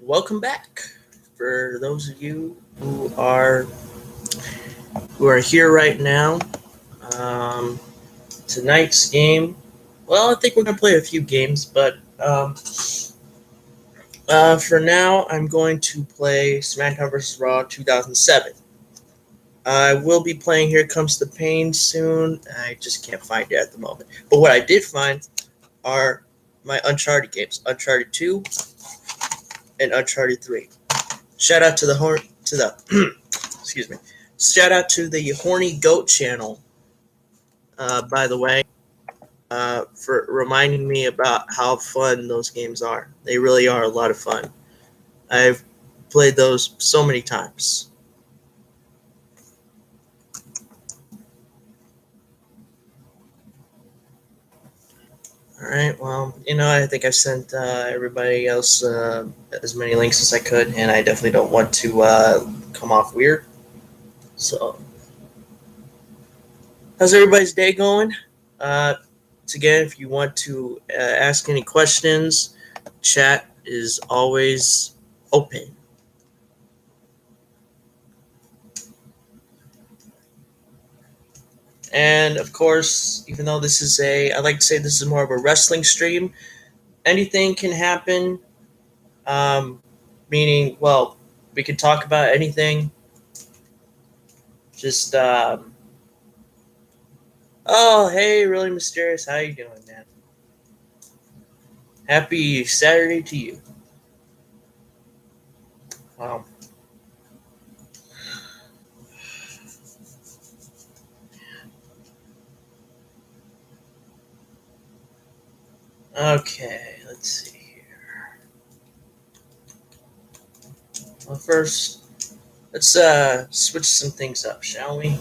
welcome back. For those of you who are here right now, um, tonight's game. Well, I think we're gonna play a few games, but for now, I'm going to play SmackDown vs. Raw 2007. I will be playing Here Comes the Pain soon. I just can't find it at the moment. But what I did find are my Uncharted games: Uncharted 2 and Uncharted 3. Shout out to the excuse me. Shout out to the Horny Goat channel, by the way, for reminding me about how fun those games are. They really are a lot of fun. I've played those so many times. All right. Well, I think I've sent everybody else as many links as I could, and I definitely don't want to come off weird. So, how's everybody's day going? Again, if you want to ask any questions, chat is always open. And of course, even though I like to say this is more of a wrestling stream, anything can happen. Meaning, well, we can talk about anything. Just, oh, hey, really mysterious. How you doing, man? Happy Saturday to you. Wow. Okay, let's see here. Well, first, let's switch some things up, shall we?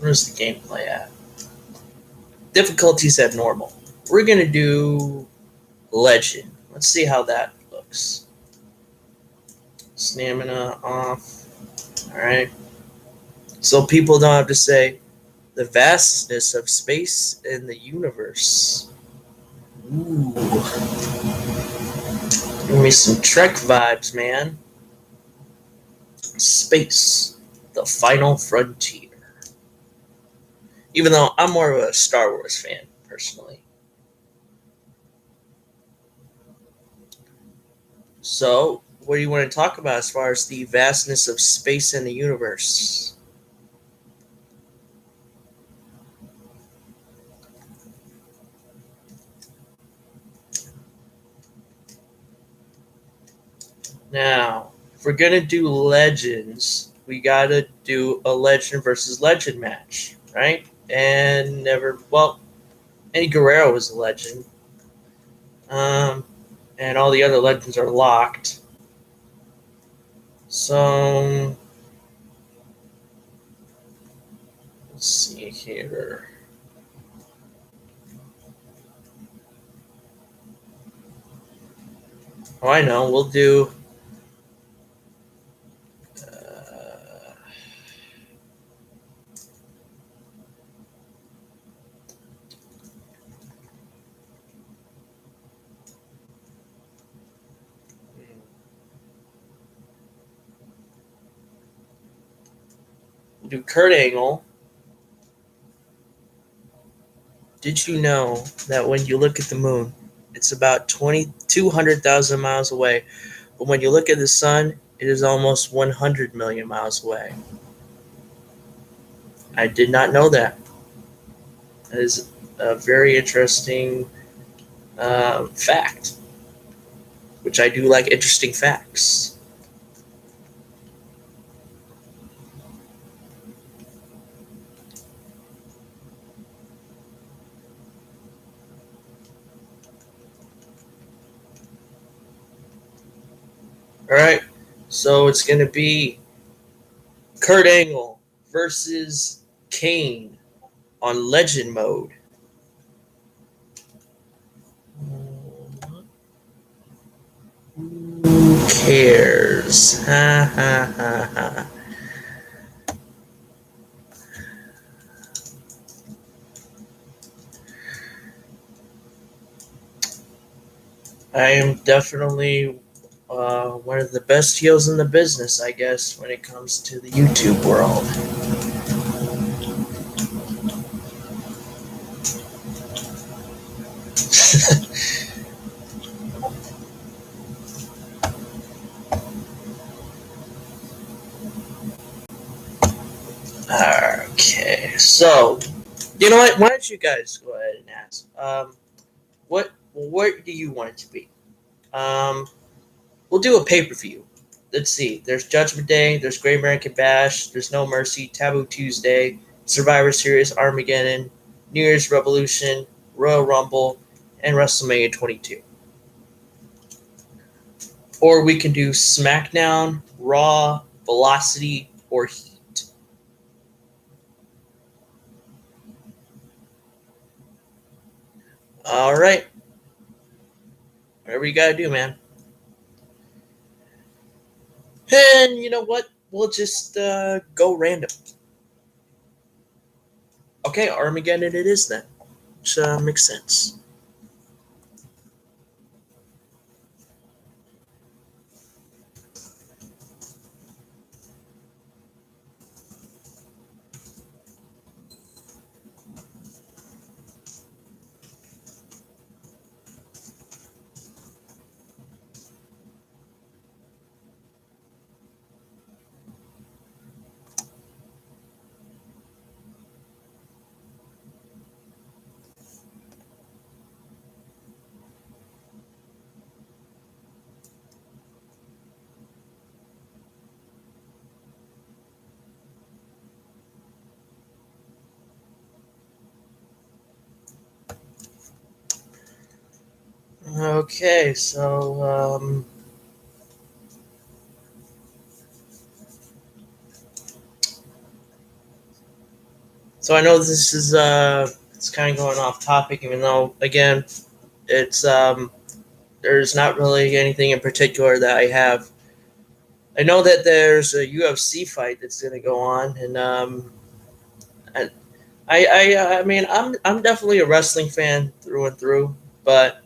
Where's the gameplay at? Difficulty's at normal. We're gonna do Legend. Let's see how that looks. Stamina off. Alright. So people don't have to say the vastness of space and the universe. Ooh. Give me some Trek vibes, man. Space. The final frontier. Even though I'm more of a Star Wars fan, personally. So, what do you want to talk about as far as the vastness of space and the universe? Now, if we're gonna do legends, we gotta do a legend versus legend match, right? And Eddie Guerrero was a legend. And all the other legends are locked. So, let's see here. Oh, I know. We'll do. Do Kurt Angle. Did you know that when you look at the moon, it's about 200,000 miles away, but when you look at the sun, it is almost 100 million miles away? I did not know that. That is a very interesting fact, which I do like interesting facts. All right, so it's going to be Kurt Angle versus Kane on Legend mode. Who cares? Ha ha ha ha. I am definitely one of the best heels in the business, I guess, when it comes to the YouTube world. Okay, so you know what? Why don't you guys go ahead and ask? What do you want it to be? Um, we'll do a pay per view. Let's see. There's Judgment Day. There's Great American Bash. There's No Mercy. Taboo Tuesday. Survivor Series. Armageddon. New Year's Revolution. Royal Rumble, and WrestleMania 22. Or we can do SmackDown, Raw, Velocity, or Heat. All right. Whatever you gotta do, man. And you know what? We'll just go random. Okay, Armageddon it is then. Which makes sense. Okay, so I know this is it's kind of going off topic, even though again it's there's not really anything in particular that I have. I know that there's a UFC fight that's going to go on, and I I mean I'm definitely a wrestling fan through and through, but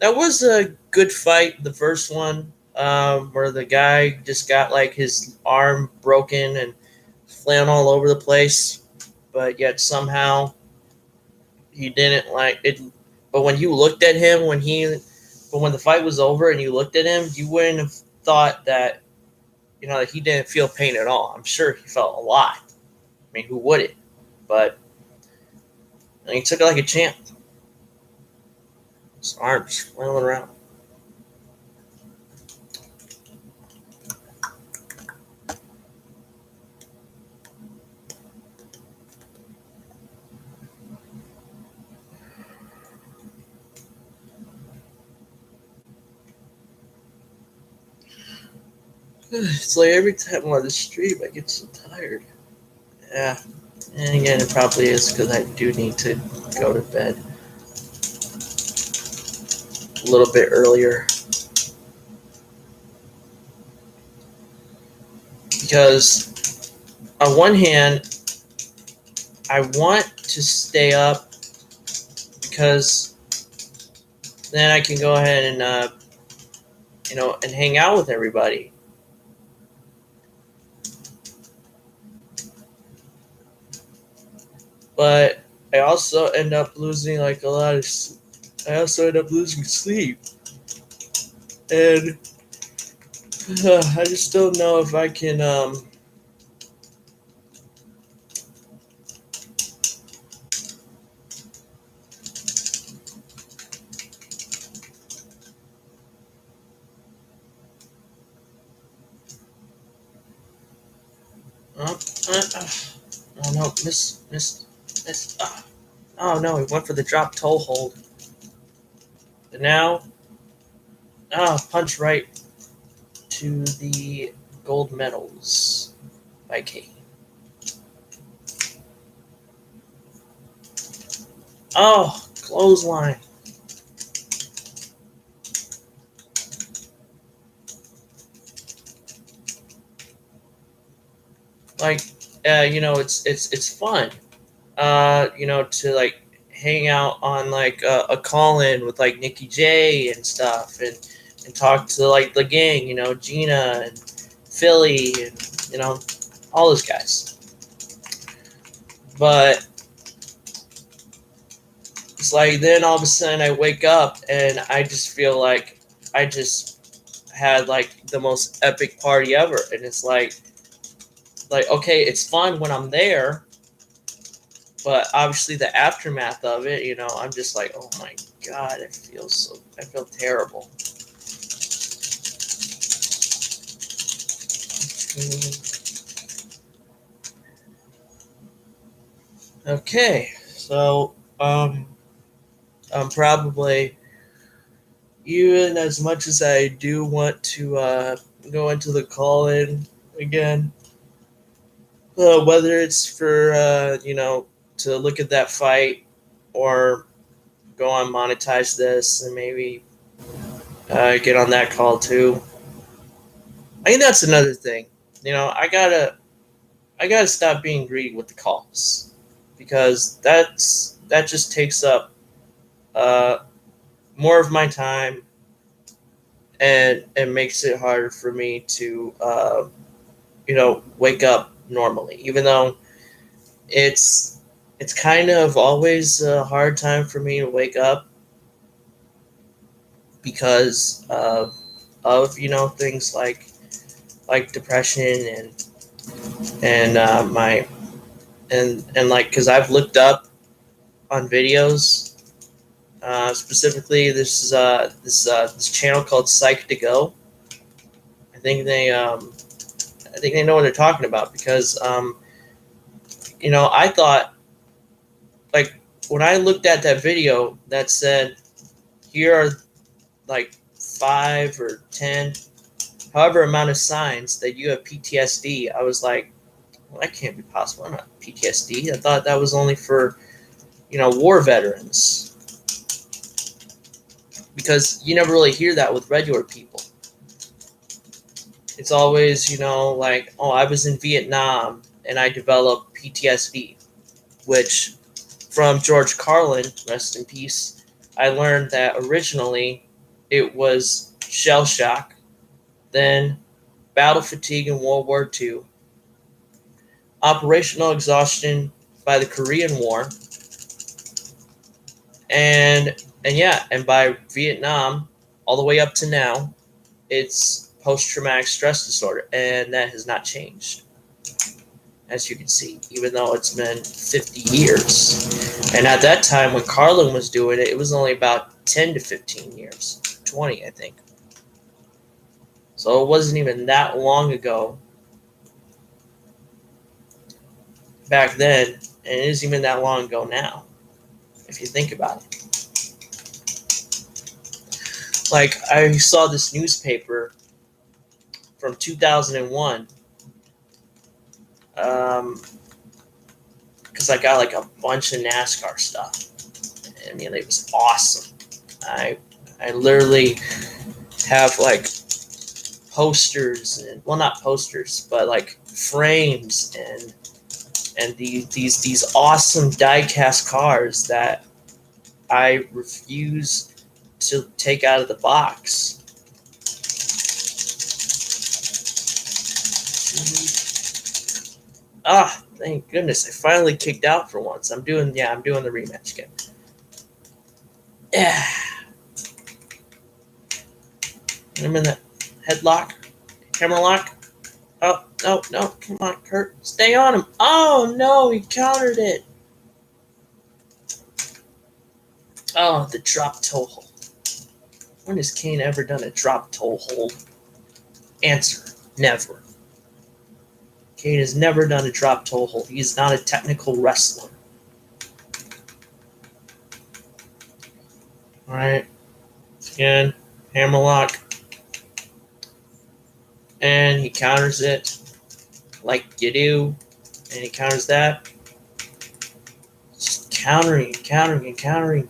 that was a good fight. The first one, where the guy just got like his arm broken and flailed all over the place, but yet somehow he didn't like it. But when you looked at him, but when the fight was over and you looked at him, you wouldn't have thought that that he didn't feel pain at all. I'm sure he felt a lot. I mean, who wouldn't? But he took it like a champ. His arms flailing around. It's like every time I'm on the stream, I get so tired. Yeah. And again, it probably is because I do need to go to bed a little bit earlier. Because, on one hand, I want to stay up because then I can go ahead and, and hang out with everybody. But I also end up losing like a lot of. I also end up losing sleep, and I just don't know if I can. Oh no, miss. Oh no, he went for the drop toe hold. And now, punch right to the gold medals by Kate. Oh, clothesline. Like, it's fun, to like hang out on like a call-in with like Nikki J and stuff, and talk to like the gang, you know, Gina and Philly and you know all those guys. But it's like then all of a sudden I wake up and I just feel like I just had like the most epic party ever, and it's like okay, it's fun when I'm there, but obviously the aftermath of it, you know, I'm just like, oh my god, I feel terrible. Okay, so I'm probably, even as much as I do want to go into the call-in again, whether it's for you know, to look at that fight or go on monetize this and maybe get on that call too. I think that's another thing. You know, I gotta stop being greedy with the calls, because that just takes up uh, more of my time, and makes it harder for me to you know, wake up normally. Even though it's it's kind of always a hard time for me to wake up because of you know, things like depression and my and like, because I've looked up on videos, specifically this channel called Psych to Go. I think they know what they're talking about, because you know, I thought, like, when I looked at that video that said here are like 5 or 10, however amount of signs that you have PTSD, I was like, well, that can't be possible. I'm not PTSD. I thought that was only for, you know, war veterans, because you never really hear that with regular people. It's always, you know, like, oh, I was in Vietnam and I developed PTSD, which, from George Carlin, rest in peace, I learned that originally it was shell shock, then battle fatigue in World War II, operational exhaustion by the Korean War, and yeah, and by Vietnam all the way up to now, it's post-traumatic stress disorder, and that has not changed, as you can see, even though it's been 50 years. And at that time, when Carlin was doing it, it was only about 10 to 15 years, 20, I think. So it wasn't even that long ago back then, and it isn't even that long ago now, if you think about it. Like, I saw this newspaper from 2001, because I got like a bunch of NASCAR stuff. I mean, it was awesome. I literally have like posters, and, well, not posters, but like frames and these awesome die-cast cars that I refuse to take out of the box. Ah, thank goodness, I finally kicked out for once. I'm doing the rematch again. Yeah. I'm in that headlock, hammerlock. Oh, no, come on, Kurt. Stay on him. Oh, no, he countered it. Oh, the drop toe hold. When has Kane ever done a drop toe hold? Answer, never. Kane has never done a drop toe hold. He is not a technical wrestler. All right. Again, hammerlock. And he counters it like you do. And he counters that. Just countering and countering and countering.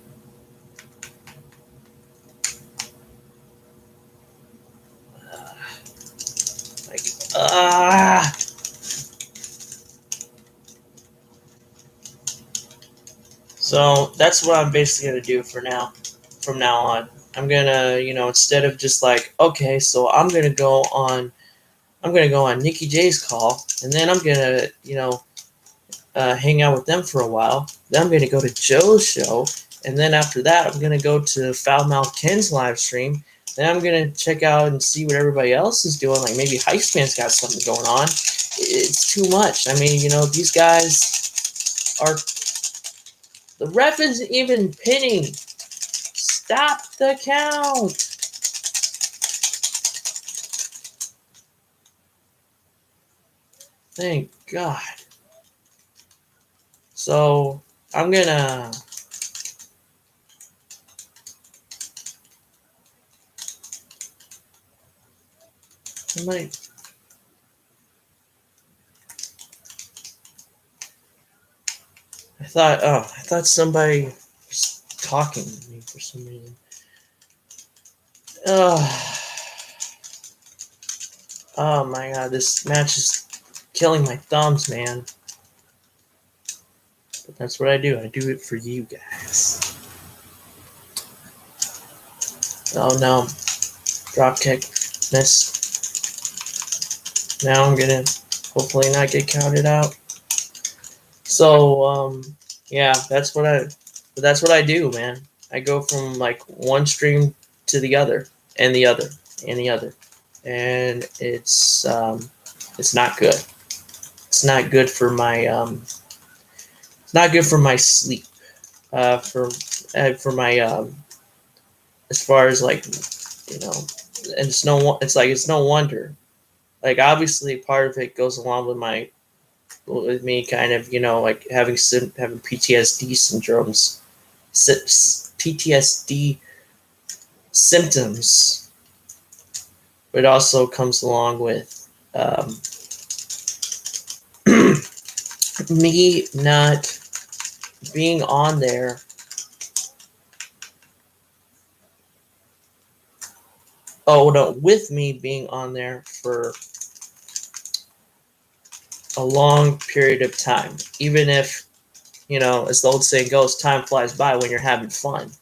So that's what I'm basically gonna do for now. From now on, I'm gonna, instead of just like, okay, so I'm gonna go on Nikki J's call, and then I'm gonna, hang out with them for a while. Then I'm gonna go to Joe's show, and then after that, I'm gonna go to Foulmouth Ken's live stream. Then I'm gonna check out and see what everybody else is doing. Like maybe Heistman's got something going on. It's too much. I mean, these guys are. The ref isn't even pinning. Stop the count. Thank God. So I'm gonna. I might. I thought somebody was talking to me for some reason. Oh my God, this match is killing my thumbs, man. But that's what I do. I do it for you guys. Oh no. Drop kick. Miss. Now I'm gonna hopefully not get counted out. So, yeah, that's what I do, man. I go from like one stream to the other, and the other, and the other. And it's not good. It's not good for my it's not good for my sleep. For my as far as like, and it's no wonder. Like obviously part of it goes along with me kind of, like having PTSD syndromes, PTSD symptoms, but it also comes along with me not being on there. Oh no, with me being on there for a long period of time, even if, as the old saying goes, time flies by when you're having fun.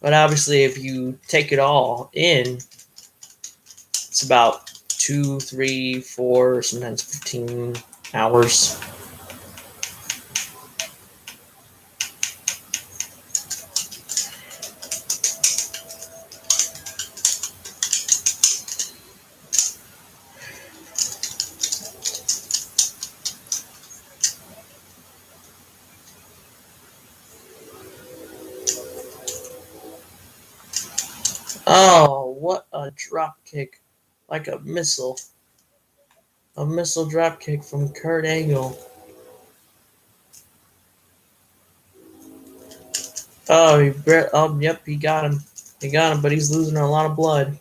But obviously, if you take it all in, it's about 2, 3, 4, sometimes 15 hours. Oh, what a drop kick. Like a missile. A missile drop kick from Kurt Angle. Oh, yep, he got him. He got him, but he's losing a lot of blood.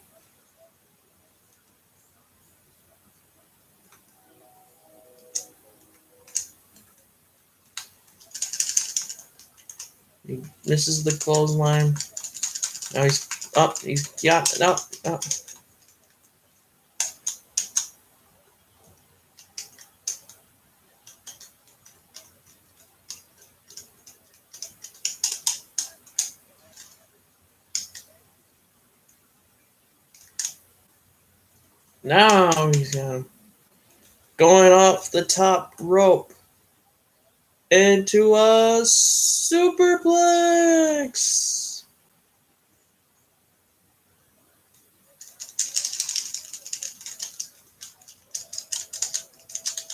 He misses the clothesline. Now he's up. He's got no. Oh. Now he's got him. Going off the top rope into a superplex.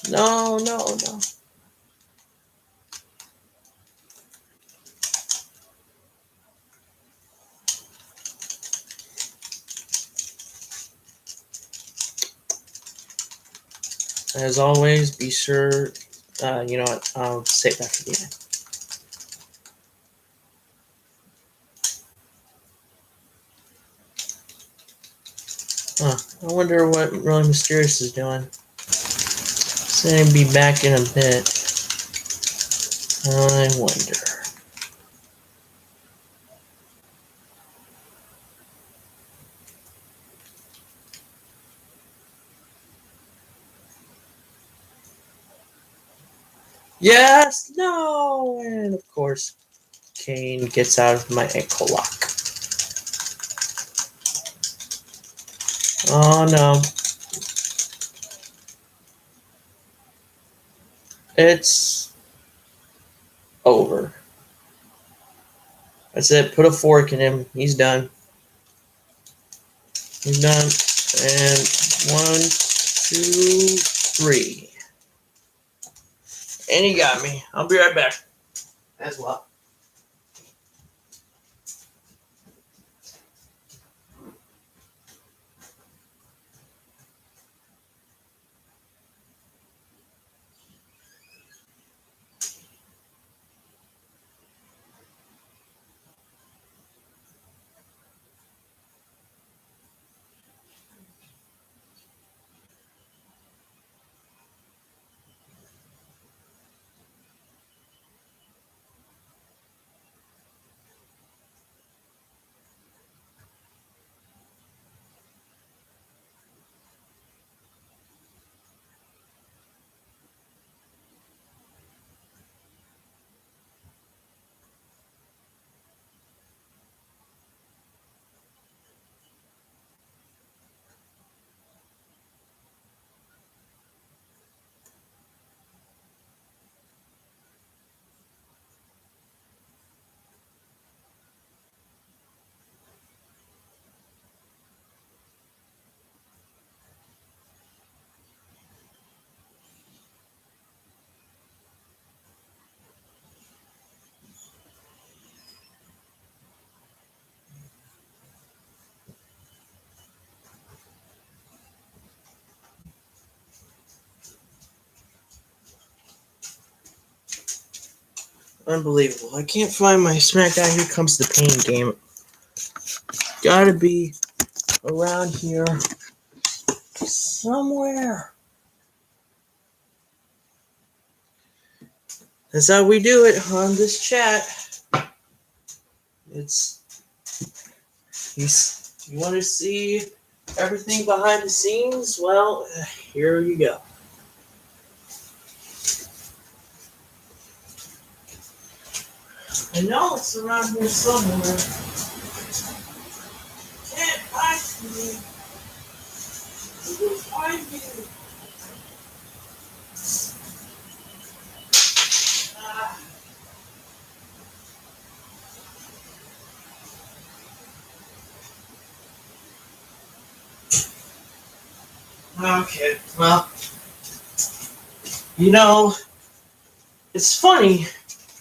No, no, no. As always, be sure, you know what, I'll save that for the end. I wonder what Really Mysterious is doing. So he'll be back in a bit. I wonder. Yes, no, and of course, Kane gets out of my ankle lock. Oh no. It's over. That's it. Put a fork in him. He's done. He's done. And 1, 2, 3. And he got me. I'll be right back. As well. Unbelievable. I can't find my SmackDown Here Comes the Pain game. Gotta be around here somewhere. That's how we do it on this chat. You want to see everything behind the scenes? Well, here you go. I know it's around here somewhere. Can't find me. I will find you. Okay, well, it's funny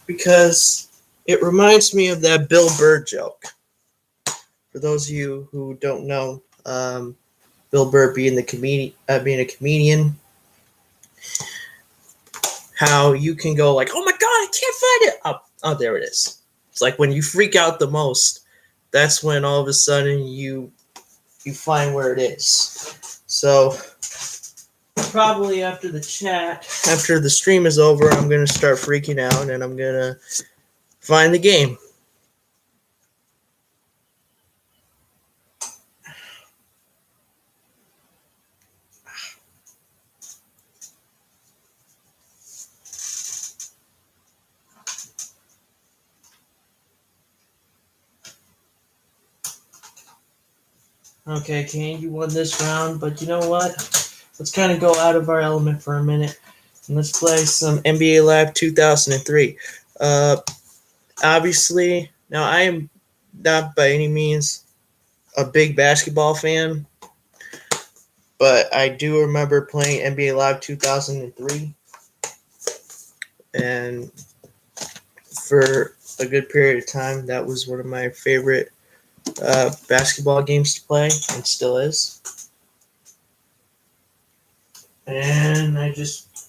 because it reminds me of that Bill Burr joke. For those of you who don't know, Bill Burr being a comedian, how you can go like, "Oh my God, I can't find it!" Oh, there it is. It's like when you freak out the most, that's when all of a sudden you find where it is. So probably after the stream is over, I'm gonna start freaking out and I'm gonna find the game. Okay, Kane, you won this round, but you know what? Let's kind of go out of our element for a minute and let's play some NBA Live 2003. Obviously, now I am not by any means a big basketball fan, but I do remember playing NBA Live 2003, and for a good period of time, that was one of my favorite basketball games to play, and still is. And I just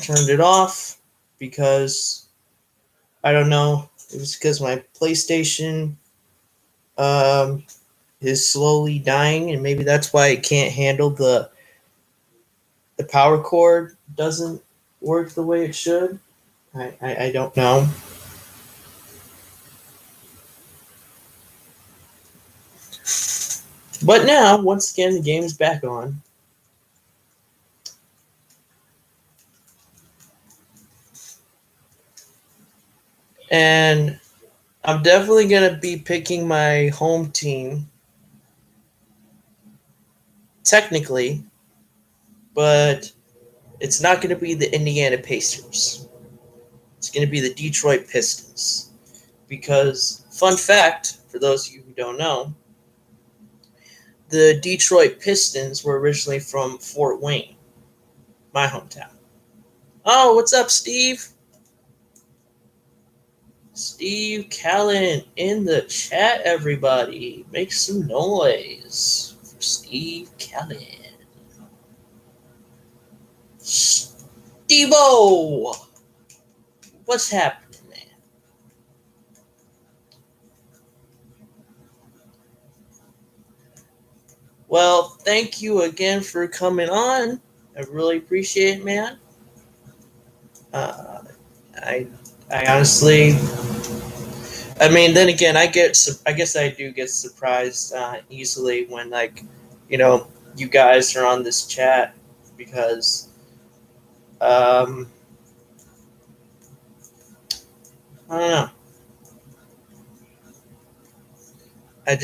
turned it off because I don't know. It was because my PlayStation is slowly dying, and maybe that's why it can't handle the power cord doesn't work the way it should. I don't know. But now, once again, the game is back on. And I'm definitely going to be picking my home team, technically, but it's not going to be the Indiana Pacers. It's going to be the Detroit Pistons. Because, fun fact, for those of you who don't know, the Detroit Pistons were originally from Fort Wayne, my hometown. Oh, what's up, Steve? Steve Callan in the chat, everybody. Make some noise for Steve Callan. Steve-O! What's happening, man? Well, thank you again for coming on. I really appreciate it, man. Uh, I, I honestly, I mean, then again, I guess I do get surprised easily when, like, you know, you guys are on this chat because, um, I don't know. I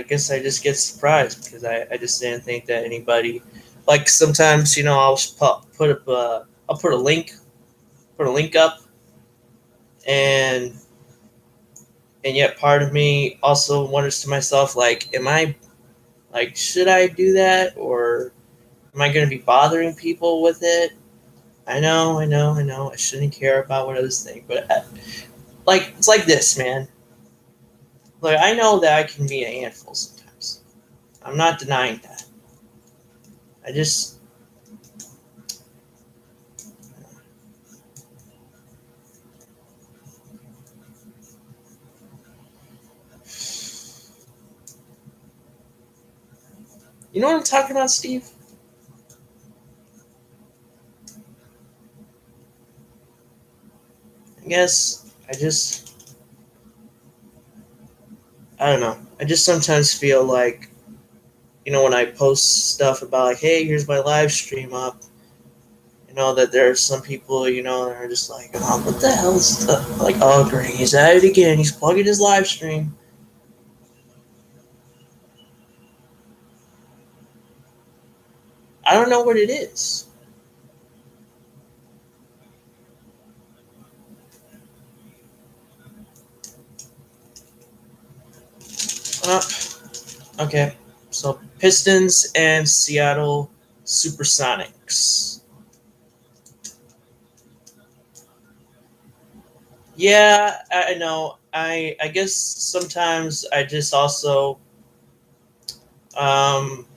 guess I just get surprised because I just didn't think that anybody, like sometimes, I'll put up, I'll put a link up, and yet part of me also wonders to myself, like, should I do that, or am I going to be bothering people with it? I know. I shouldn't care about what others think, but like, it's like this, man. Like, I know that I can be a handful sometimes. I'm not denying that. I just, you know what I'm talking about, Steve? I guess I don't know. I just sometimes feel like, when I post stuff about, like, hey, here's my live stream up, that there are some people, that are just like, oh, what the hell is that? Like, oh, great, he's at it again. He's plugging his live stream. I don't know what it is. Uh, okay, so Pistons and Seattle Supersonics. Yeah, I know. I guess sometimes I just also um,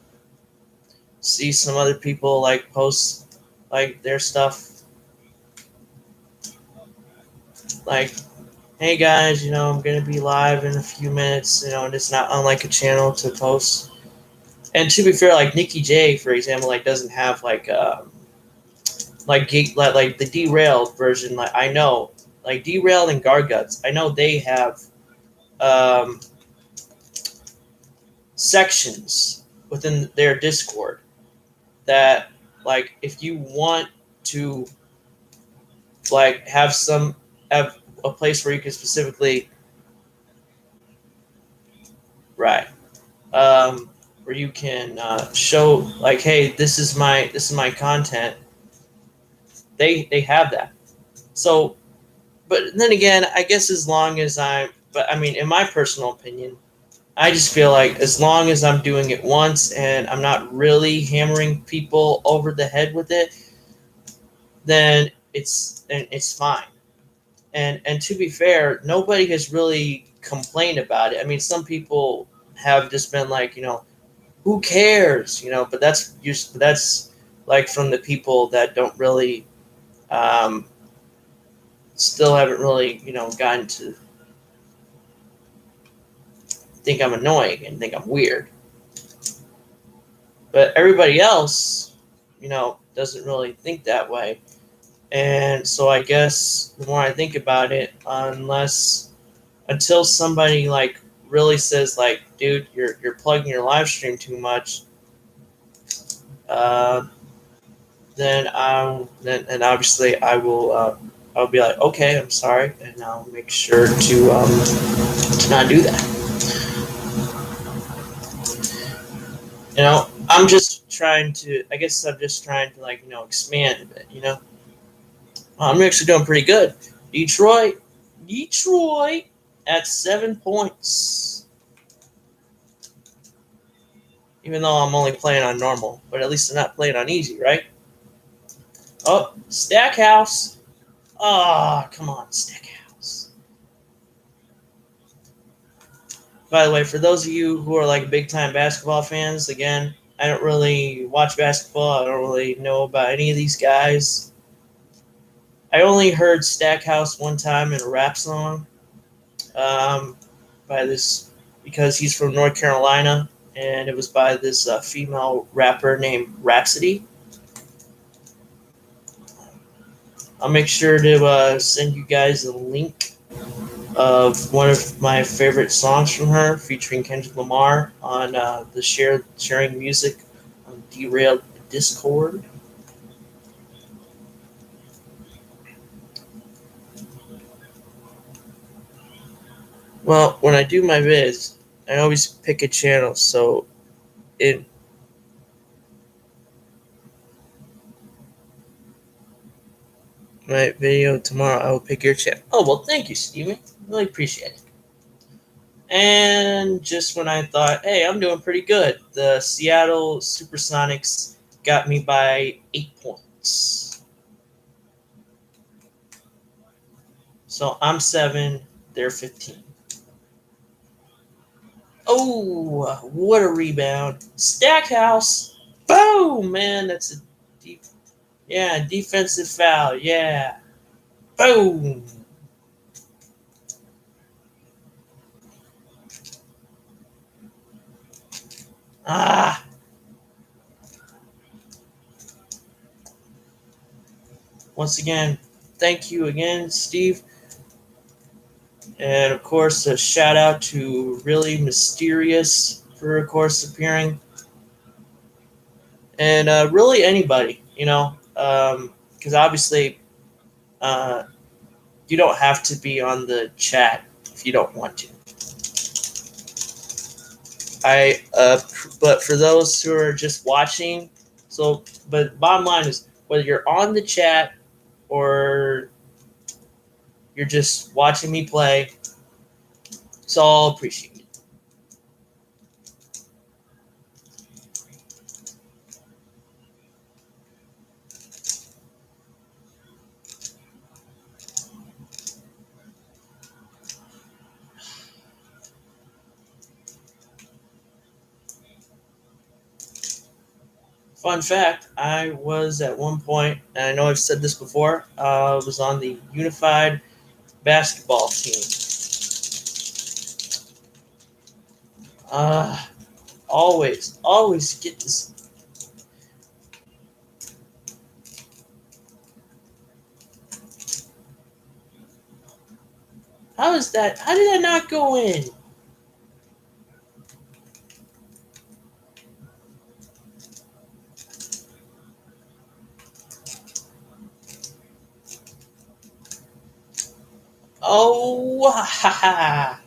see some other people like post like their stuff, like, hey guys, I'm gonna be live in a few minutes, and it's not on like a channel to post. And to be fair, like Nikki J, for example, like doesn't have like the derailed version. Like, I know, like derailed and Garguts, I know they have um, sections within their Discord that, like, if you want to like have a place where you can specifically, right, where you can show, like, hey, this is my content. They have that. So, but then again, I guess as long as but I mean, in my personal opinion, I just feel like as long as I'm doing it once and I'm not really hammering people over the head with it, then it's fine. And to be fair, nobody has really complained about it. I mean, some people have just been like, who cares, but that's like from the people that don't really um, still haven't really, gotten to think I'm annoying and think I'm weird. But everybody else, doesn't really think that way. And so I guess the more I think about it, until somebody like really says, like, dude, you're plugging your live stream too much, uh, then and obviously I will. I'll be like, okay, I'm sorry, and I'll make sure to not do that. I'm just trying to. I guess I'm just trying to expand a bit. I'm actually doing pretty good. Detroit at 7 points. Even though I'm only playing on normal, but at least I'm not playing on easy, right? Oh, Stackhouse. Oh, come on, Stackhouse. By the way, for those of you who are like big time basketball fans, again, I don't really watch basketball. I don't really know about any of these guys. I only heard Stackhouse one time in a rap song um, by this because he's from North Carolina, and it was by this female rapper named Rhapsody. I'll make sure to send you guys a link of one of my favorite songs from her, featuring Kendrick Lamar on the sharing music on Derailed Discord. Well, when I do my vids, I always pick a channel, so in my video tomorrow, I will pick your channel. Oh, well, thank you, Steven. Really appreciate it. And just when I thought, hey, I'm doing pretty good, the Seattle Supersonics got me by 8 points. So I'm 7, they're 15. Oh, what a rebound. Stackhouse. Boom, man. That's a defensive foul. Yeah. Boom. Ah. Once again, thank you again, Steve. And of course, a shout out to Really Mysterious for, of course, appearing. And really anybody, because obviously uh, you don't have to be on the chat if you don't want to. But for those who are just watching, but bottom line is whether you're on the chat or you're just watching me play, it's all appreciated. Fun fact, I was at one point, and I know I've said this before, I was on the unified basketball team. Always get this. How is that? How did that not go in? Oh, ha ha.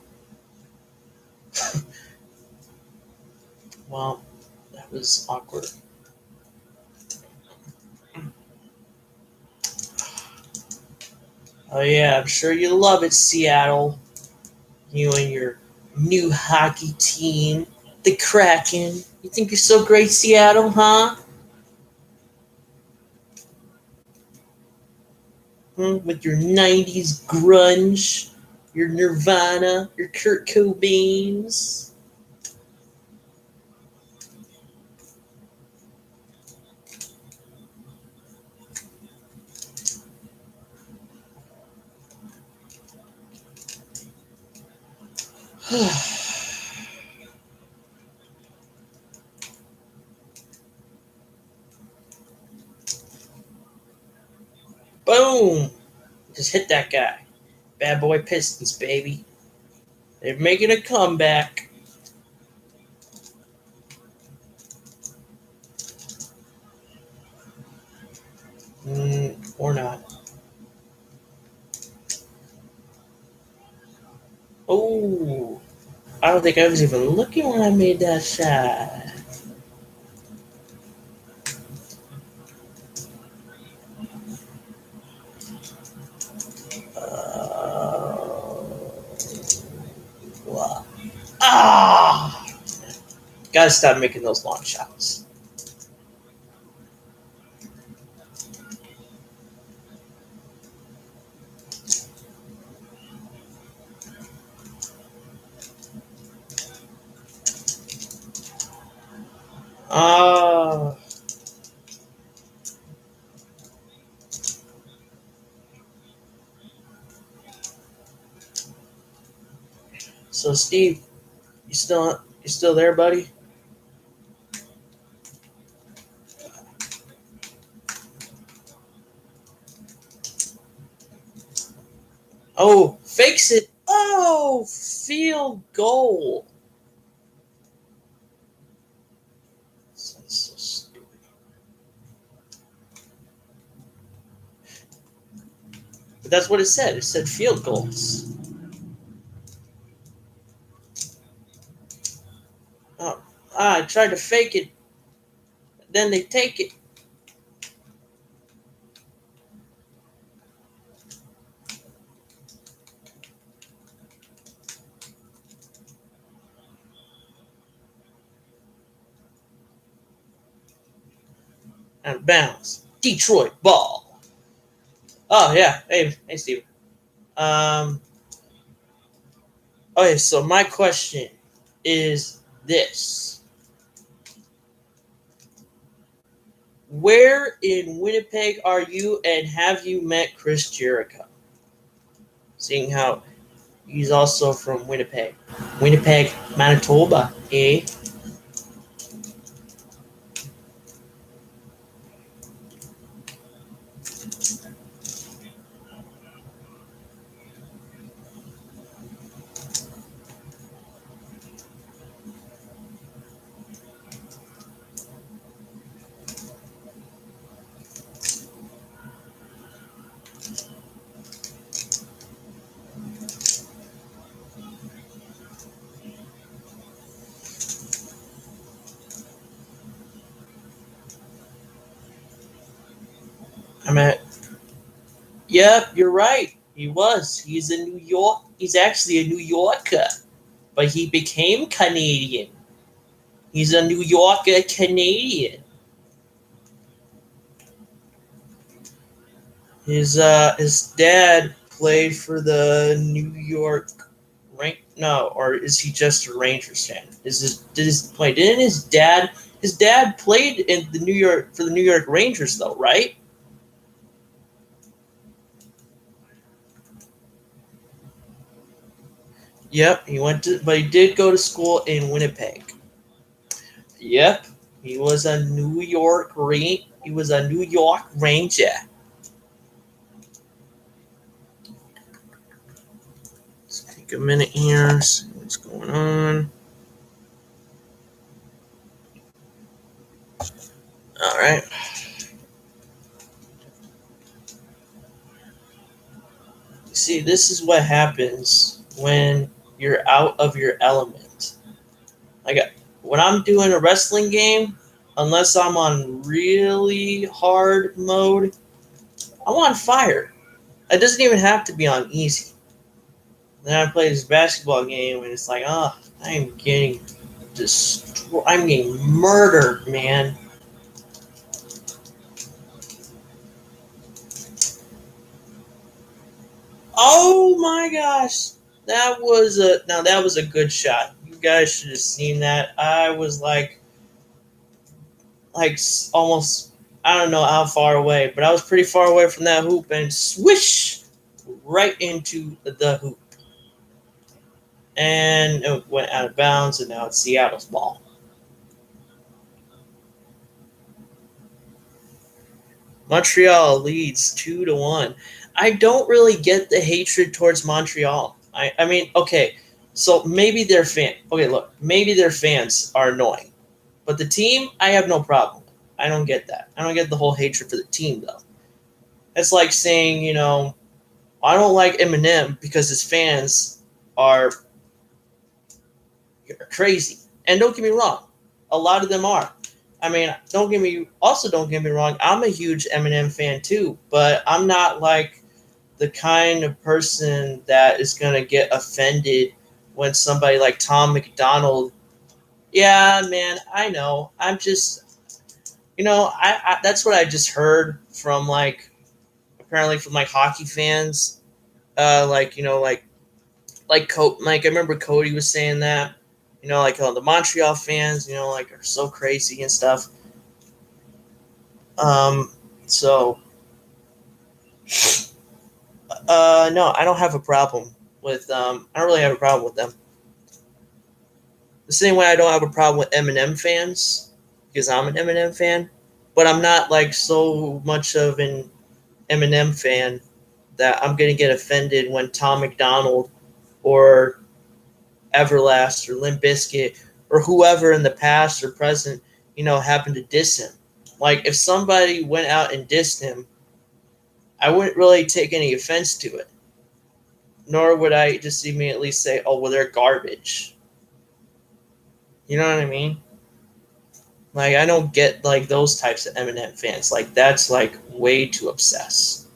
Well, that was awkward. Oh, yeah, I'm sure you love it, Seattle. You and your new hockey team, the Kraken. You think you're so great, Seattle, huh? With your 90s grunge, your Nirvana, your Kurt Cobains. Boom! Just hit that guy. Bad boy Pistons, baby. They're making a comeback. Or not. Oh, I don't think I was even looking when I made that shot. Wow. Ah! Gotta stop making those long shots. Ah. So Steve, you still there, buddy? Oh, fakes it. Oh, field goal. That's so stupid. But that's what it said. It said field goals. Oh, I tried to fake it. Then they take it. And bounce. Detroit ball. Oh yeah. Hey, Steve. Um. Okay, so my question is this: where in Winnipeg are you, and have you met Chris Jericho? Seeing how he's also from Winnipeg, Manitoba, eh? I'm at. Yep, you're right. He was. He's a New York. He's actually a New Yorker, but he became Canadian. He's a New Yorker Canadian. His dad played for the New York rank. No, or is he just a Rangers fan? Didn't his dad played in the New York for the New York Rangers though, right? Yep, but he did go to school in Winnipeg. Yep, he was a New York Ranger. Let's take a minute here, see what's going on. All right. See, this is what happens when you're out of your element. Like when I'm doing a wrestling game, unless I'm on really hard mode, I'm on fire. It doesn't even have to be on easy. Then I play this basketball game, and it's like, oh, I'm getting destroyed. I'm getting murdered, man. Oh my gosh, that was a good shot. You guys should have seen that. I was almost, I don't know how far away, but I was pretty far away from that hoop and swish right into the hoop. And it went out of bounds, and now it's Seattle's ball. Montreal leads 2-1. I don't really get the hatred towards Montreal. I mean, okay, so maybe their fan. Okay, look, maybe their fans are annoying, but the team, I have no problem with. I don't get that. I don't get the whole hatred for the team though. It's like saying, I don't like Eminem because his fans are crazy. And don't get me wrong, a lot of them are. I mean, don't get me wrong. I'm a huge Eminem fan too, but I'm not like the kind of person that is gonna get offended when somebody like Tom McDonald. Yeah, man, I know. I'm just, I that's what I just heard from like apparently from like hockey fans. Like like I remember Cody was saying that. Like the Montreal fans, like are so crazy and stuff. Um, so no, I don't have a problem with I don't really have a problem with them. The same way I don't have a problem with Eminem fans because I'm an Eminem fan, but I'm not like so much of an Eminem fan that I'm gonna get offended when Tom McDonald or Everlast or Limp Bizkit or whoever in the past or present, happened to diss him. Like if somebody went out and dissed him, I wouldn't really take any offense to it. Nor would I just immediately say, "Oh, well, they're garbage." You know what I mean? Like I don't get like those types of Eminem fans. Like that's like way too obsessed.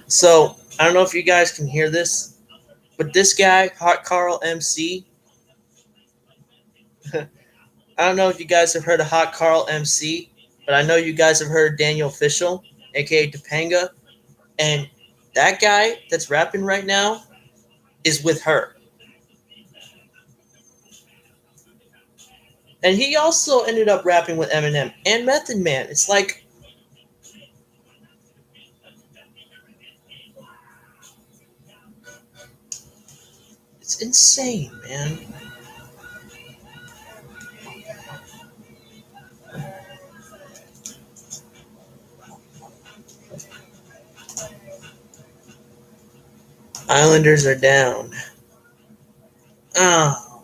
So I don't know if you guys can hear this, but this guy, Hot Carl MC. I don't know if you guys have heard of Hot Carl MC, but I know you guys have heard of Daniel Fishel, aka Topanga, and that guy that's rapping right now is with her. And he also ended up rapping with Eminem and Method Man. It's like it's insane, man. Islanders are down. Oh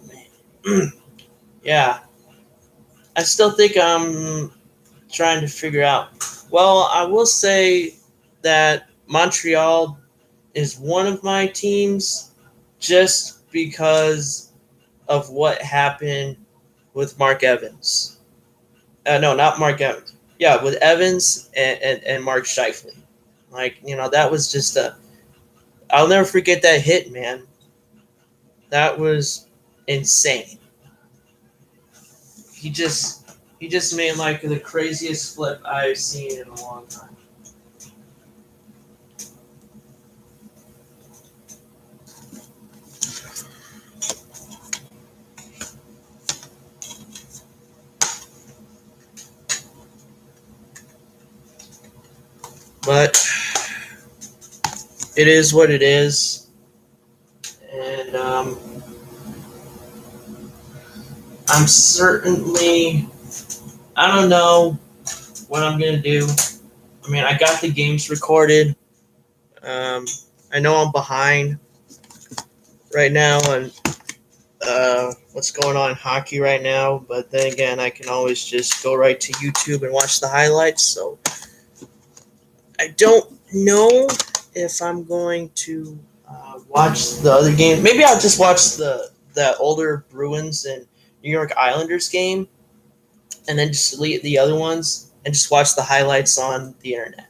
man. Yeah. I still think I'm trying to figure out. Well, I will say that Montreal is one of my teams just because of what happened with Mark Evans. No, not Mark Evans. Yeah, with Evans and Mark Scheifele. Like, that was just a. I'll never forget that hit, man. That was insane. He just he just made like the craziest flip I've seen in a long time. But it is what it is, and I'm certainly. I don't know what I'm gonna do. I mean, I got the games recorded. Um, I know I'm behind right now on what's going on in hockey right now, but then again, I can always just go right to YouTube and watch the highlights. So I don't know if I'm going to watch the other game. Maybe I'll just watch the older Bruins and New York Islanders game, and then just delete the other ones and just watch the highlights on the internet.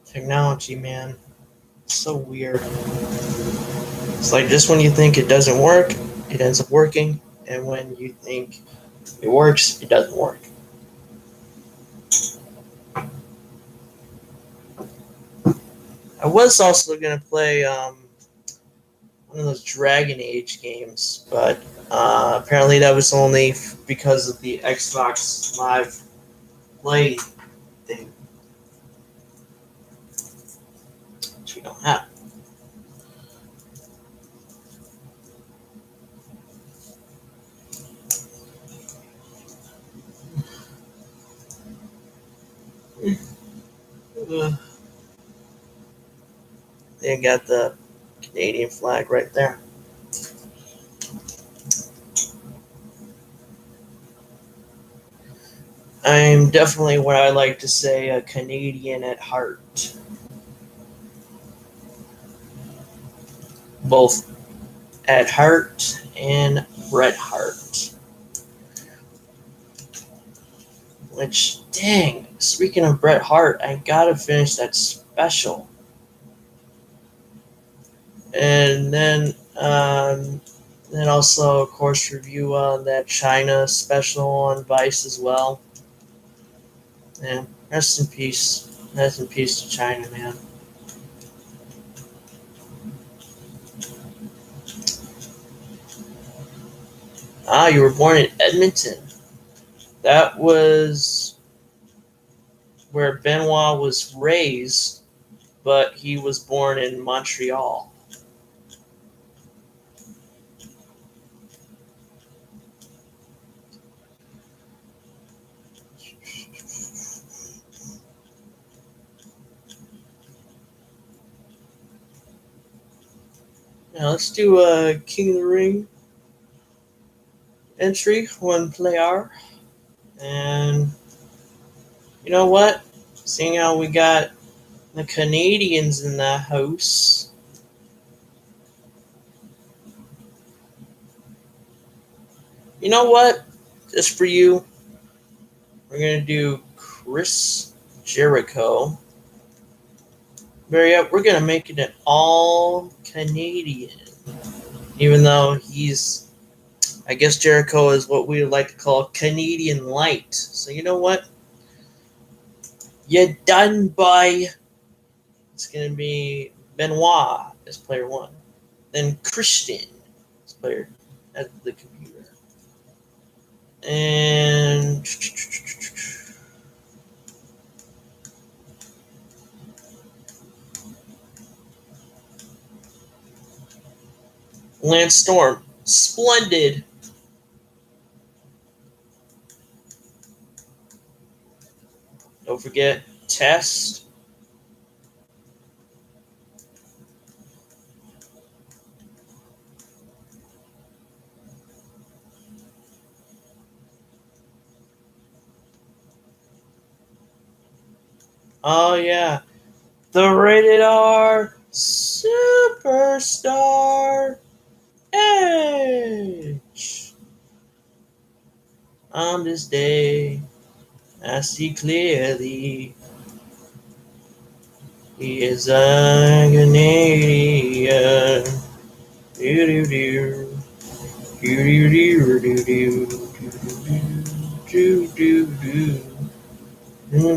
Technology, man, it's so weird. It's like just when you think it doesn't work, it ends up working, and when you think it works, it doesn't work. I was also gonna play one of those Dragon Age games, but apparently that was only because of the Xbox Live Play thing, which we don't have. They got the Canadian flag right there. I'm definitely what I like to say a Canadian at heart. Both at heart and Bret Hart. Which, dang, speaking of Bret Hart, I gotta finish that special. And then also, of course, review on that China special on Vice as well. And rest in peace. Rest in peace to China, man. Ah, you were born in Edmonton. That was where Benoit was raised, but he was born in Montreal. Now let's do a King of the Ring entry, one player. And you know what? Seeing how we got the Canadians in the house, you know what? Just for you, we're going to do Chris Jericho. We're going to make it an all Canadian. Even though he's, I guess Jericho is what we would like to call Canadian light. So you know what? You done, boy. It's going to be Benoit as player one. Then Christian as player at the computer. And Lance Storm. Splendid. Don't forget Test. Oh, yeah. The Rated R Superstar Edge. On this day, I see clearly he is a Canadian. Do-do-do. Do-do-do-do-do. Do-do-do. Oh,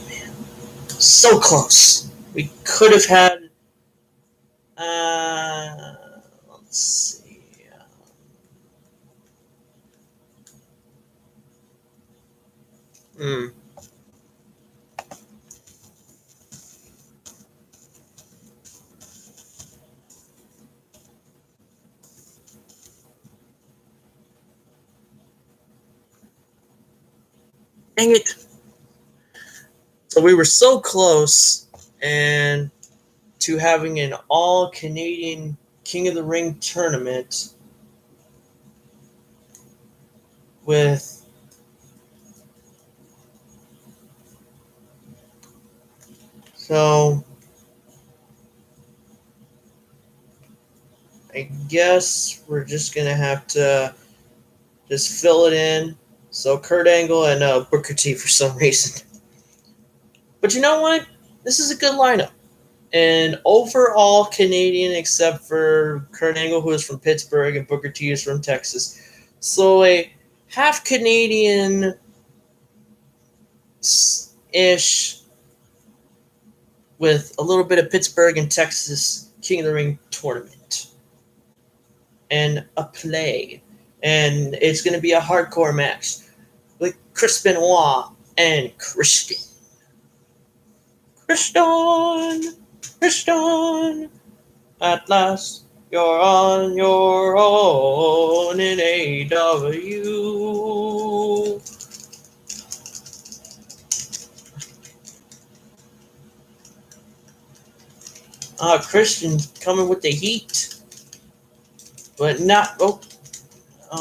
man. So close. We could have had. Let's see. Dang it. So we were so close, and to having an all Canadian King of the Ring tournament with so I guess we're just gonna have to just fill it in. So Kurt Angle and Booker T for some reason. But you know what? This is a good lineup. And overall Canadian, except for Kurt Angle, who is from Pittsburgh, and Booker T is from Texas. So a half Canadian ish with a little bit of Pittsburgh and Texas King of the Ring tournament and a play. And it's going to be a hardcore match with Chris Benoit and Christian. Christian, at last you're on your own in AW. Christian coming with the heat, but not.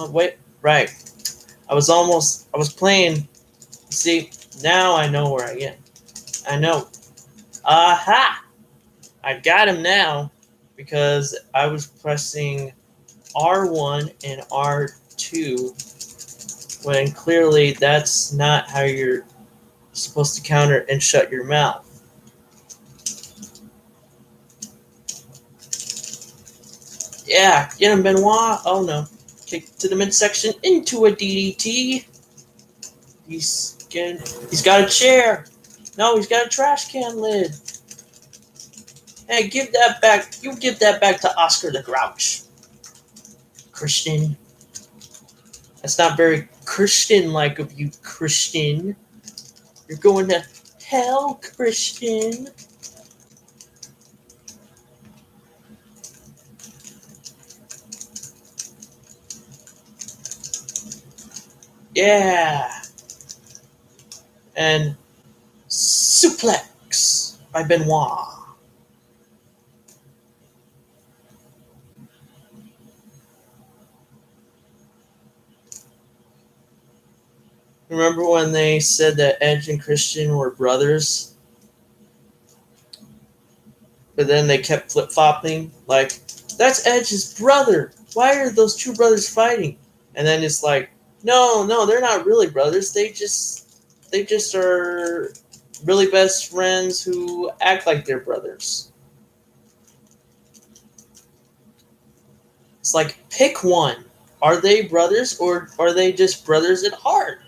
Wait, right. I was playing. See, now I know where I am. I know. Aha! I got him now because I was pressing R1 and R2 when clearly that's not how you're supposed to counter and shut your mouth. Yeah, get him, Benoit. Oh no. Kick to the midsection into a DDT. He's got a chair. No, he's got a trash can lid. Hey, give that back. You give that back to Oscar the Grouch. Christian. That's not very Christian-like of you, Christian. You're going to hell, Christian. Yeah. And suplex by Benoit. Remember when they said that Edge and Christian were brothers? But then they kept flip-flopping. Like, that's Edge's brother. Why are those two brothers fighting? And then it's like, no, they're not really brothers. They just are really best friends who act like they're brothers. It's like, pick one. Are they brothers or are they just brothers at heart?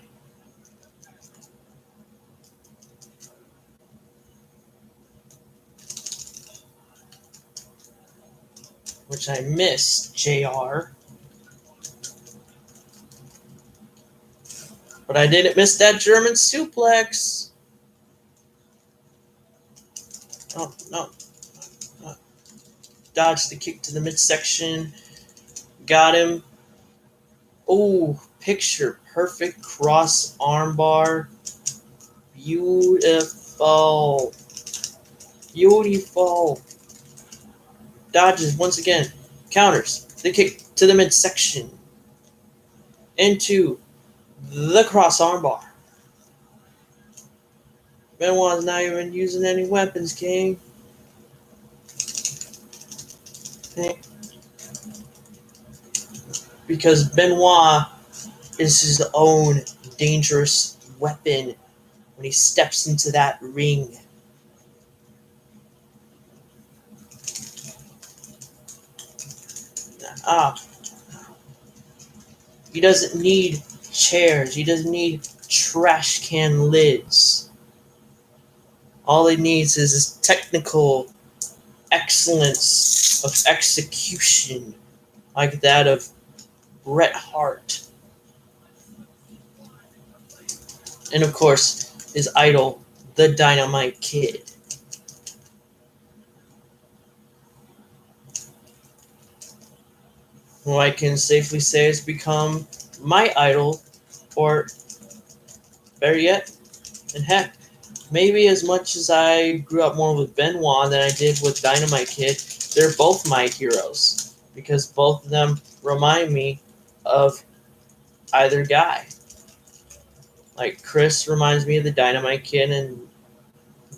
Which I miss, JR. But I didn't miss that German suplex. Oh, no. Dodged the kick to the midsection. Got him. Oh, picture perfect cross armbar. Beautiful. Beautiful. Dodges once again. Counters. The kick to the midsection. Into the cross armbar. Benoit's not even using any weapons, King. Because Benoit is his own dangerous weapon when he steps into that ring. He doesn't need chairs. He doesn't need trash can lids. All he needs is his technical excellence of execution, like that of Bret Hart. And of course, his idol, the Dynamite Kid. Who I can safely say has become my idol, or better yet, and heck, maybe as much as I grew up more with Benoit than I did with Dynamite Kid, they're both my heroes. Because both of them remind me of either guy. Like, Chris reminds me of the Dynamite Kid, and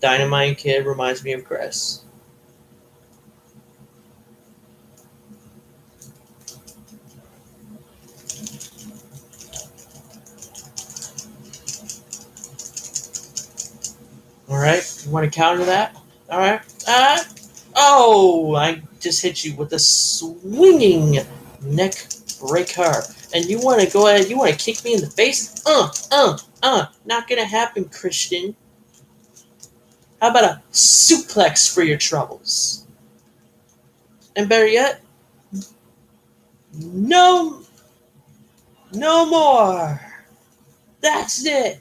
Dynamite Kid reminds me of Chris. All right, you want to counter that? All right. Oh, I just hit you with a swinging neck breaker. And you want to go ahead, you want to kick me in the face? Not going to happen, Christian. How about a suplex for your troubles? And better yet, no, no more. That's it.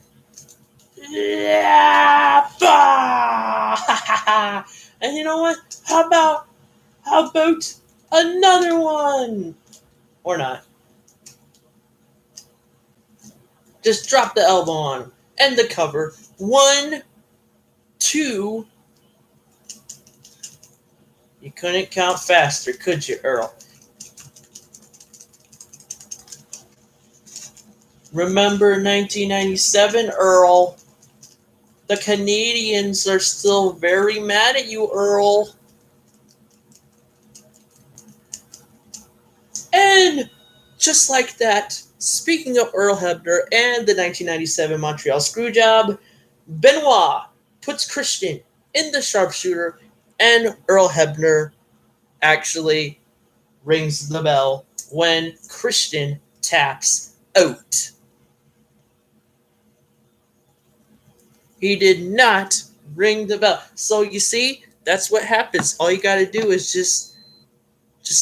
Yeah, bah! And you know what? How about another one? Or not. Just drop the elbow on him. And the cover. 1, 2. You couldn't count faster, could you, Earl? Remember 1997, Earl? The Canadians are still very mad at you, Earl. And just like that, speaking of Earl Hebner and the 1997 Montreal Screwjob, Benoit puts Christian in the sharpshooter, and Earl Hebner actually rings the bell when Christian taps out. He did not ring the bell. So you see, that's what happens. All you got to do is just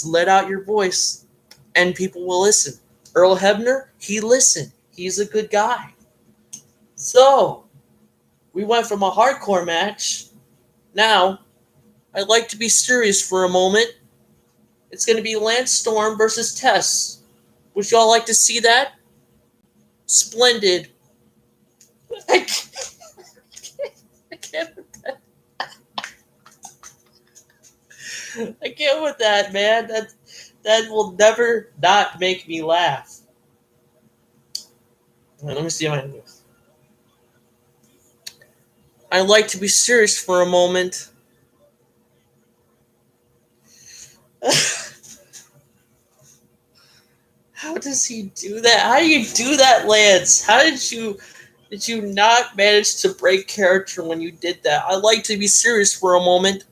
let out your voice and people will listen. Earl Hebner, he listened. He's a good guy. So, we went from a hardcore match. Now, I'd like to be serious for a moment. It's going to be Lance Storm versus Tess. Would y'all like to see that? Splendid. I can't, I can't with that. I can't with that, man. That will never not make me laugh. Right, let me see if I can do this. I'd like to be serious for a moment. How does he do that? How do you do that, Lance? How did you not manage to break character when you did that? I'd like to be serious for a moment.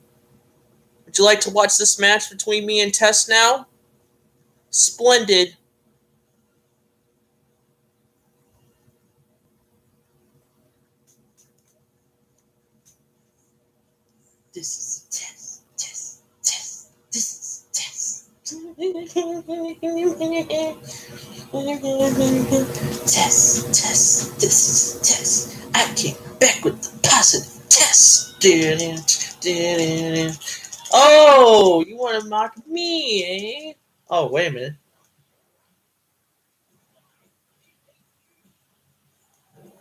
Would you like to watch this match between me and Tess now? Splendid. This is Tess. Tess. Tess. This is Tess. Tess. Tess. This is Tess. I came back with the positive Tess. Oh, you want to mock me, eh? Oh, wait a minute.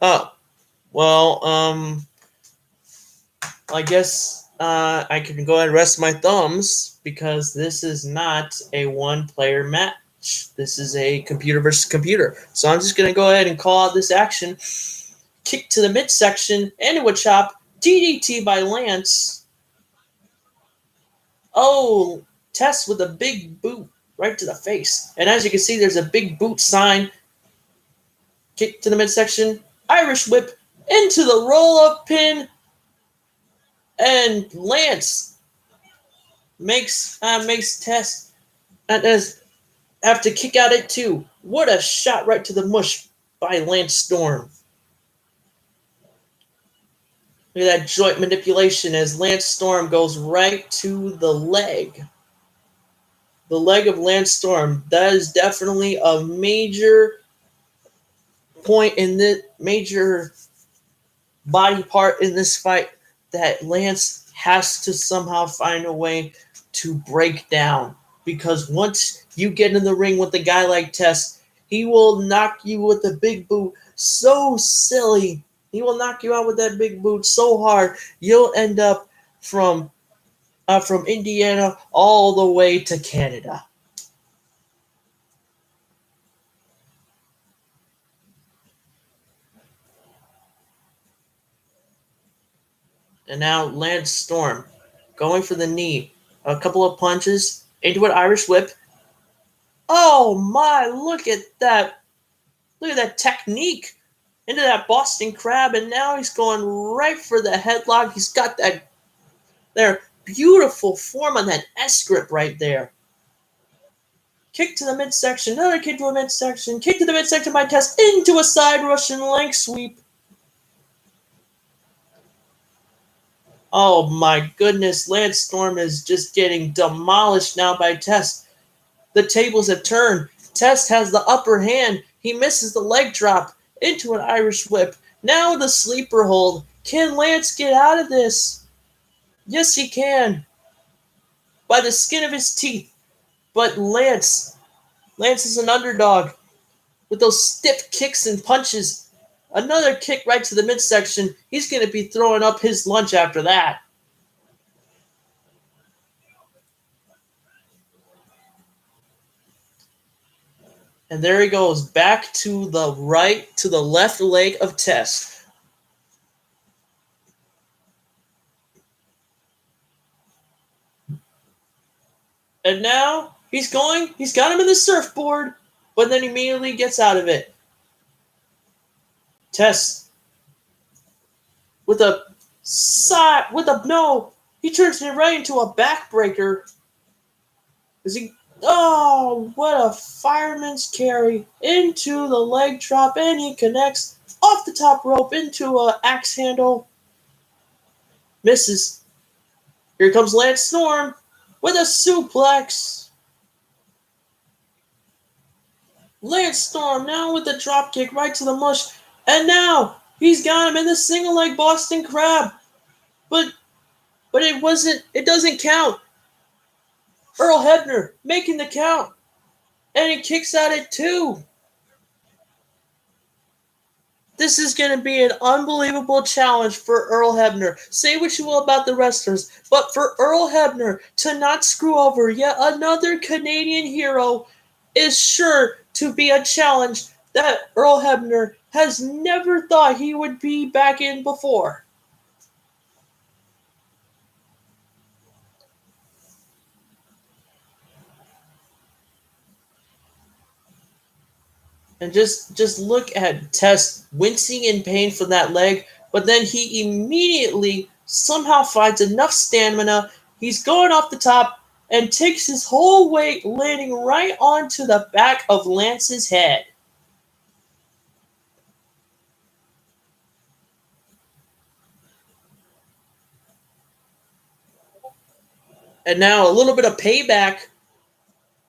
Oh, well, I guess I can go ahead and rest my thumbs because this is not a one-player match. This is a computer versus computer. So I'm just going to go ahead and call out this action. Kick to the midsection, into a chop, DDT by Lance. Oh, Tess with a big boot right to the face. And as you can see, there's a big boot sign. Kick to the midsection, Irish whip into the roll-up pin. And Lance makes Tess have to kick out at 2. What a shot right to the mush by Lance Storm. Look at that joint manipulation as Lance Storm goes right to the leg. The leg of Lance Storm. That is definitely a major point in this major body part in this fight that Lance has to somehow find a way to break down. Because once you get in the ring with a guy like Tess, he will knock you with a big boot so silly. He will knock you out with that big boot so hard, you'll end up from Indiana all the way to Canada. And now Lance Storm going for the knee. A couple of punches into an Irish whip. Oh my, look at that. Look at that technique. into that Boston Crab, and now he's going right for the headlock. He's got that there beautiful form on that S grip right there. Kick to the midsection, another kick to the midsection, kick to the midsection by Test into a side Russian leg sweep. Oh my goodness, Lance Storm is just getting demolished now by Test. The tables have turned. Test has the upper hand. He misses the leg drop into an Irish whip. Now the sleeper hold. Can Lance get out of this? Yes, he can. By the skin of his teeth. But Lance is an underdog. With those stiff kicks and punches. Another kick right to the midsection. He's going to be throwing up his lunch after that. And there he goes, back to the left leg of Test. And now he's got him in the surfboard, but then immediately gets out of it. Test he turns it right into a backbreaker. What a fireman's carry into the leg drop, and he connects off the top rope into an axe handle. Misses. Here comes Lance Storm with a suplex. Lance Storm now with the drop kick right to the mush, and now he's got him in the single leg Boston Crab. But it doesn't count. Earl Hebner making the count. And he kicks out at 2. This is going to be an unbelievable challenge for Earl Hebner. Say what you will about the wrestlers, but for Earl Hebner to not screw over yet another Canadian hero is sure to be a challenge that Earl Hebner has never thought he would be back in before. And just look at Test wincing in pain from that leg, but then he immediately somehow finds enough stamina. He's going off the top and takes his whole weight, landing right onto the back of Lance's head. And now a little bit of payback.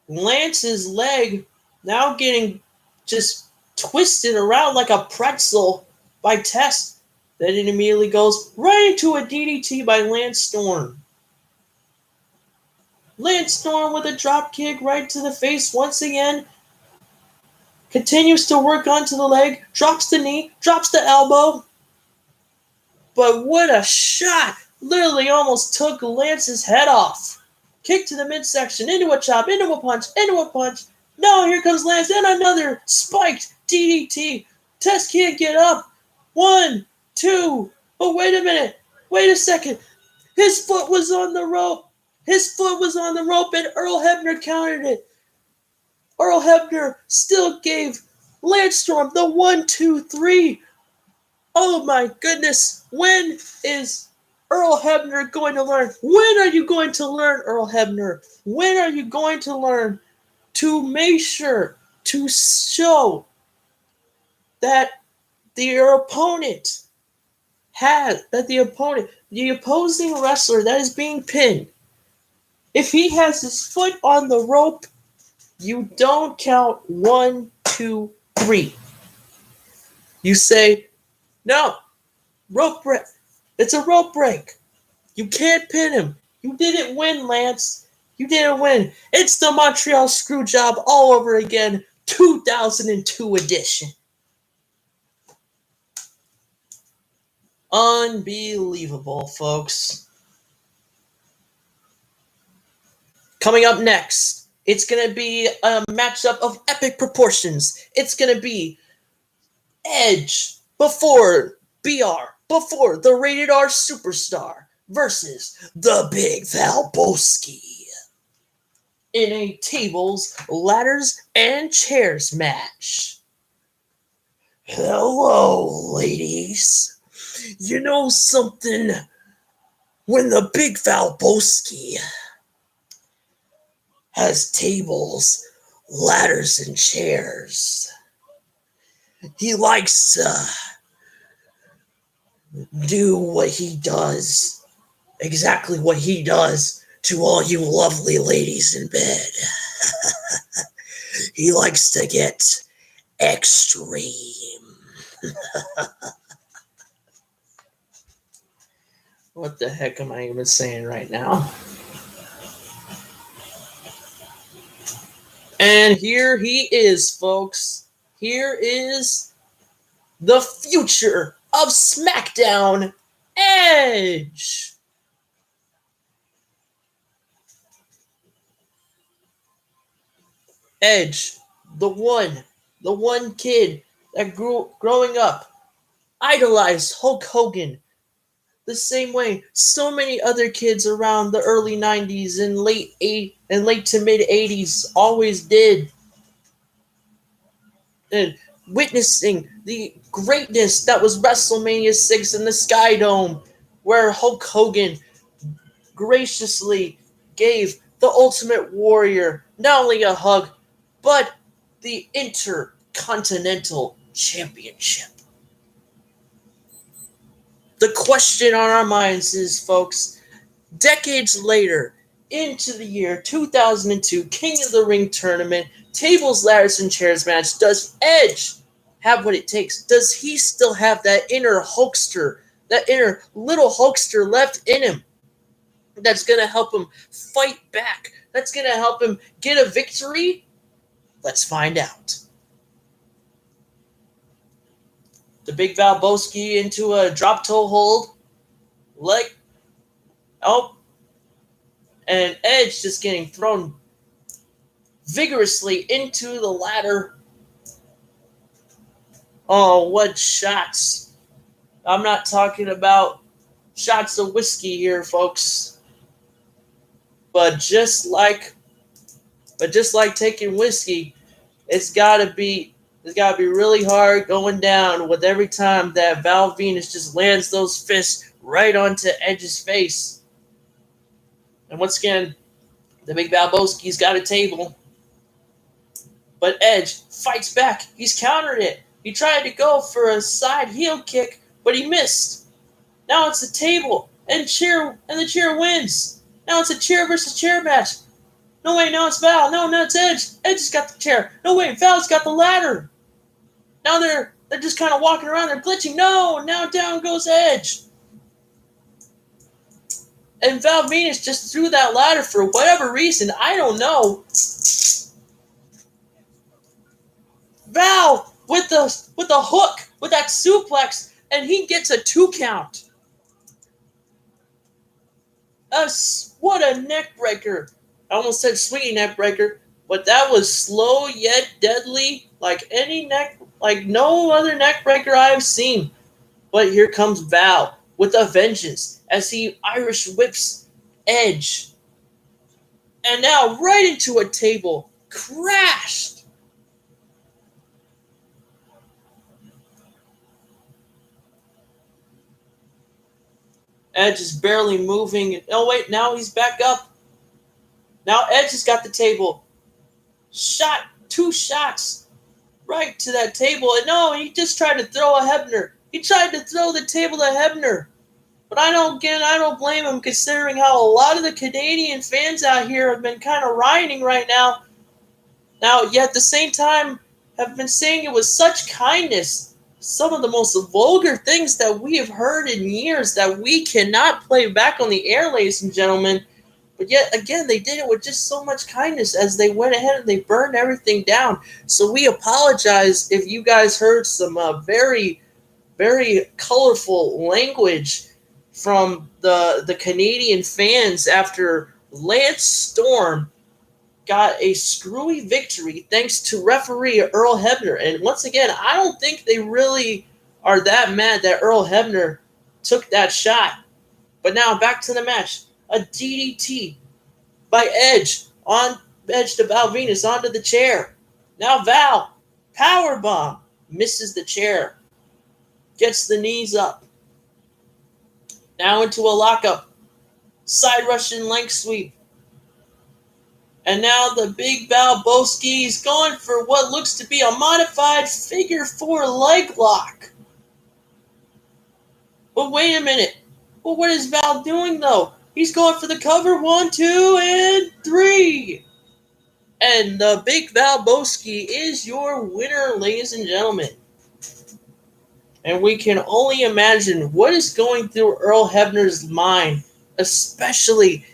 Lance's leg now getting just twisted around like a pretzel by Test. Then it immediately goes right into a DDT by Lance Storm. Lance Storm with a drop kick right to the face once again. Continues to work onto the leg. Drops the knee. Drops the elbow. But what a shot. Literally almost took Lance's head off. Kick to the midsection. Into a chop. Into a punch. Into a punch. No, here comes Lance. And another spiked DDT. Test can't get up. 1, 2. But wait a minute. Wait a second. His foot was on the rope. His foot was on the rope, and Earl Hebner countered it. Earl Hebner still gave Lance Storm the 1, 2, 3. Oh my goodness. When is Earl Hebner going to learn? When are you going to learn, Earl Hebner? When are you going to learn to make sure to show that the opposing wrestler that is being pinned, if he has his foot on the rope, you don't count 1, 2, 3. You say, no, rope break. It's a rope break. You can't pin him. You didn't win, Lance. You didn't win. It's the Montreal Screwjob all over again, 2002 edition. Unbelievable, folks. Coming up next, it's going to be a matchup of epic proportions. It's going to be Edge before the Rated R Superstar versus the Big Valboski in a tables, ladders, and chairs match. Hello, ladies. You know something? When the big Valboski has tables, ladders, and chairs, he likes to do what he does, exactly what he does to all you lovely ladies in bed. He likes to get extreme. What the heck am I even saying right now? And here he is, folks. Here is the future of SmackDown, Edge. Edge, the one kid that growing up idolized Hulk Hogan the same way so many other kids around the early 90s and late to mid 80s always did. And witnessing the greatness that was WrestleMania 6 in the Sky Dome, where Hulk Hogan graciously gave the Ultimate Warrior not only a hug, but the Intercontinental Championship. The question on our minds is, folks, decades later, into the year 2002 King of the Ring tournament, tables, ladders, and chairs match, does Edge have what it takes? Does he still have that inner Hulkster, that inner little Hulkster left in him that's going to help him fight back? That's going to help him get a victory? Let's find out. The big Valboski into a drop toe hold. Leg. Oh. And Edge just getting thrown vigorously into the ladder. Oh, what shots. I'm not talking about shots of whiskey here, folks. But just like taking whiskey, it's gotta be really hard going down with every time that Val Venus just lands those fists right onto Edge's face. And once again, the big Valboski's got a table. But Edge fights back. He's countered it. He tried to go for a side heel kick, but he missed. Now it's a table and the chair wins. Now it's a chair versus chair match. No, wait, no, it's Val. No, it's Edge. Edge has got the chair. No, wait, Val's got the ladder. Now they're just kind of walking around. They're glitching. No, now down goes Edge. And Val Venus just threw that ladder for whatever reason. I don't know. Val with the hook, with that suplex, and he gets a 2 count. What a neck breaker. I almost said swinging neck breaker, but that was slow yet deadly, like no other neck breaker I've seen. But here comes Val with a vengeance as he Irish whips Edge. And now right into a table. Crashed. Edge is barely moving. Oh, wait, now he's back up. Now Edge has got the table. 2 shots right to that table. And no, he just tried to throw a Hebner. He tried to throw the table to Hebner. But I don't blame him, considering how a lot of the Canadian fans out here have been kind of rioting right now. Now, yet at the same time, have been saying it with such kindness. Some of the most vulgar things that we have heard in years that we cannot play back on the air, ladies and gentlemen. But yet again, they did it with just so much kindness as they went ahead and they burned everything down. So we apologize if you guys heard some very, very colorful language from the Canadian fans after Lance Storm got a screwy victory thanks to referee Earl Hebner. And once again, I don't think they really are that mad that Earl Hebner took that shot. But now back to the match. A DDT by Edge on Edge to Val Venus onto the chair. Now Val, powerbomb. misses the chair, gets the knees up. Now into a lockup, side Russian leg sweep. And now the big Balboski is going for what looks to be a modified figure 4 leg lock. But wait a minute. Well, what is Val doing though? He's going for the cover. 1, 2, and 3. And the big Balboski is your winner, ladies and gentlemen. And we can only imagine what is going through Earl Hebner's mind, especially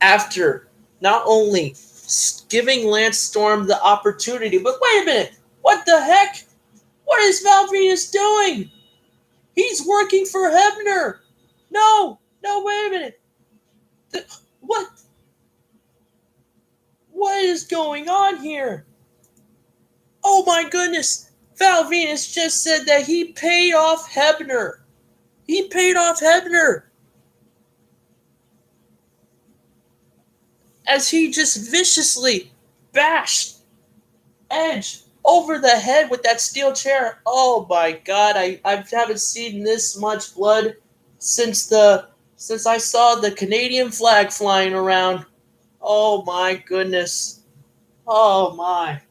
after not only giving Lance Storm the opportunity, but wait a minute, what the heck? What is Val Venis doing? He's working for Hebner. No, wait a minute. What is going on here? Oh my goodness. Val Venis just said that he paid off Hebner. He paid off Hebner. As he just viciously bashed Edge over the head with that steel chair. Oh my God, I haven't seen this much blood since I saw the Canadian flag flying around. Oh my goodness. Oh my.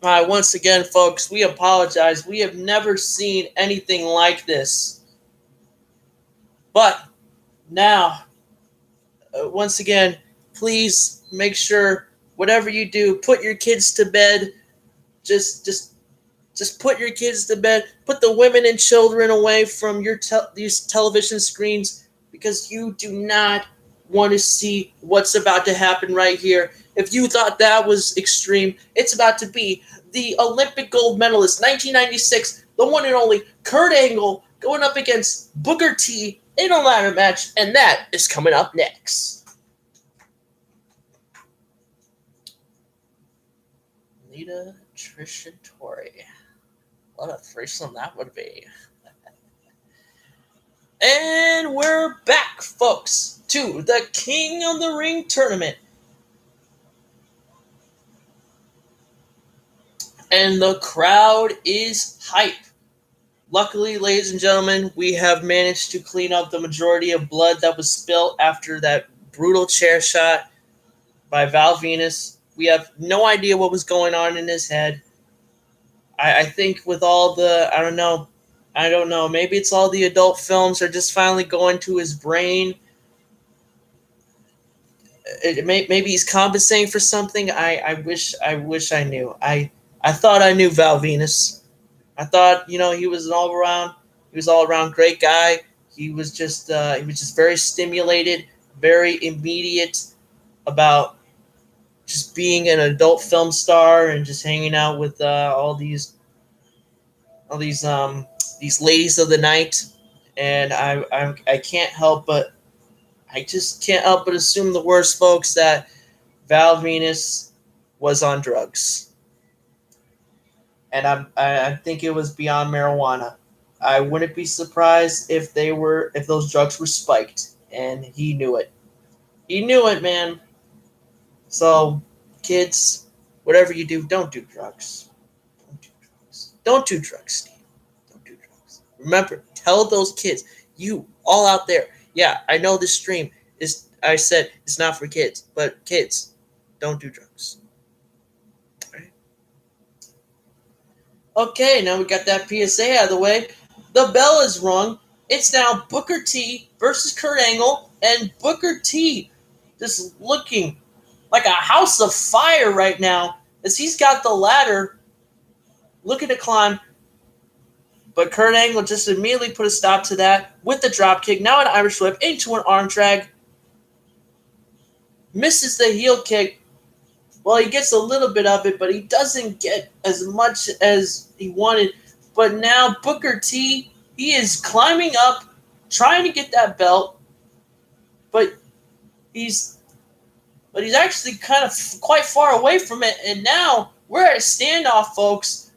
All right, once again, folks, we apologize. We have never seen anything like this. But now, once again, please make sure whatever you do, put your kids to bed. Just put your kids to bed. Put the women and children away from these television screens, because you do not want to see what's about to happen right here. If you thought that was extreme, it's about to be the Olympic gold medalist, 1996, the one and only Kurt Angle, going up against Booker T in a ladder match, and that is coming up next. Lita, Trish, and Tori. What a threesome that would be. And we're back, folks, to the King of the Ring tournament. And the crowd is hype. Luckily, ladies and gentlemen, we have managed to clean up the majority of blood that was spilled after that brutal chair shot by Val Venis. We have no idea what was going on in his head. I think with all the, I don't know, maybe it's all the adult films are just finally going to his brain. Maybe he's compensating for something. I wish I knew. I thought I knew Val Venis. I thought, he was an all around great guy. He was just very stimulated, very immediate about just being an adult film star and just hanging out with all these ladies of the night. And I can't help but assume the worst, folks, that Val Venis was on drugs. And I think it was beyond marijuana. I wouldn't be surprised if those drugs were spiked, and he knew it. He knew it, man. So, kids, whatever you do, don't do drugs. Don't do drugs, Steve. Don't do drugs. Remember, tell those kids, you all out there. Yeah, I know this stream I said it's not for kids, but kids, don't do drugs. Okay, now we got that PSA out of the way. The bell is rung. It's now Booker T versus Kurt Angle, and Booker T just looking like a house of fire right now as he's got the ladder looking to climb. But Kurt Angle just immediately put a stop to that with the drop kick. Now an Irish whip into an arm drag. Misses the heel kick. Well, he gets a little bit of it, but he doesn't get as much as he wanted. But now Booker T, he is climbing up, trying to get that belt. But he's actually kind of quite far away from it. And now we're at a standoff, folks.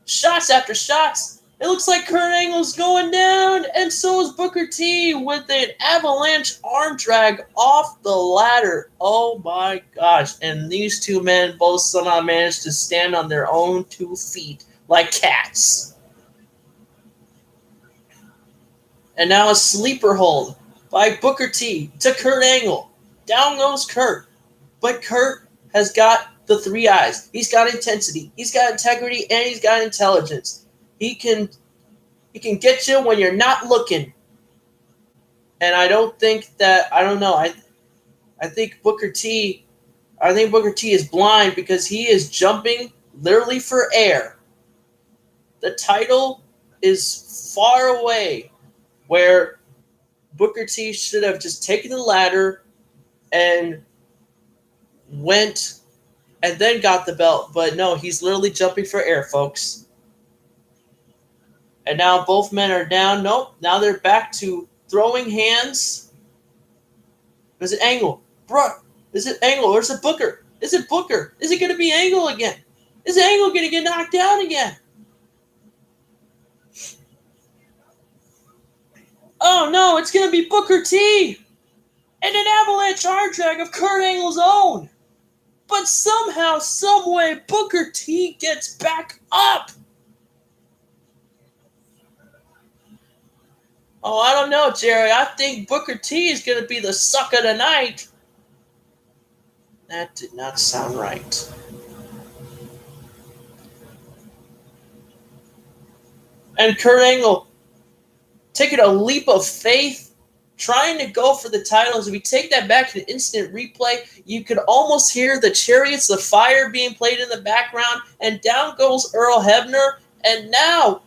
Shots after shots. It looks like Kurt Angle's going down, and so is Booker T with an avalanche arm drag off the ladder. Oh my gosh. And these two men both somehow managed to stand on their own 2 feet like cats. And now a sleeper hold by Booker T to Kurt Angle. Down goes Kurt. But Kurt has got the three eyes. He's got intensity, he's got integrity, and he's got intelligence. He can get you when you're not looking. And I don't think that I think Booker T is blind because he is jumping literally for air. The title is far away where Booker T should have just taken the ladder and went and then got the belt. But no, he's literally jumping for air, folks. And now both men are down. Nope, now they're back to throwing hands. Is it Angle? Bro, is it Angle or is it Booker? Is it Booker? Is it going to be Angle again? Is Angle going to get knocked down again? Oh no, it's going to be Booker T and an avalanche arm drag of Kurt Angle's own. But somehow, someway, Booker T gets back up. Oh, I don't know, Jerry. I think Booker T is going to be the suck of the night. That did not sound right. And Kurt Angle taking a leap of faith, trying to go for the titles. If we take that back to the instant replay, you could almost hear the Chariots of Fire being played in the background, and down goes Earl Hebner, and now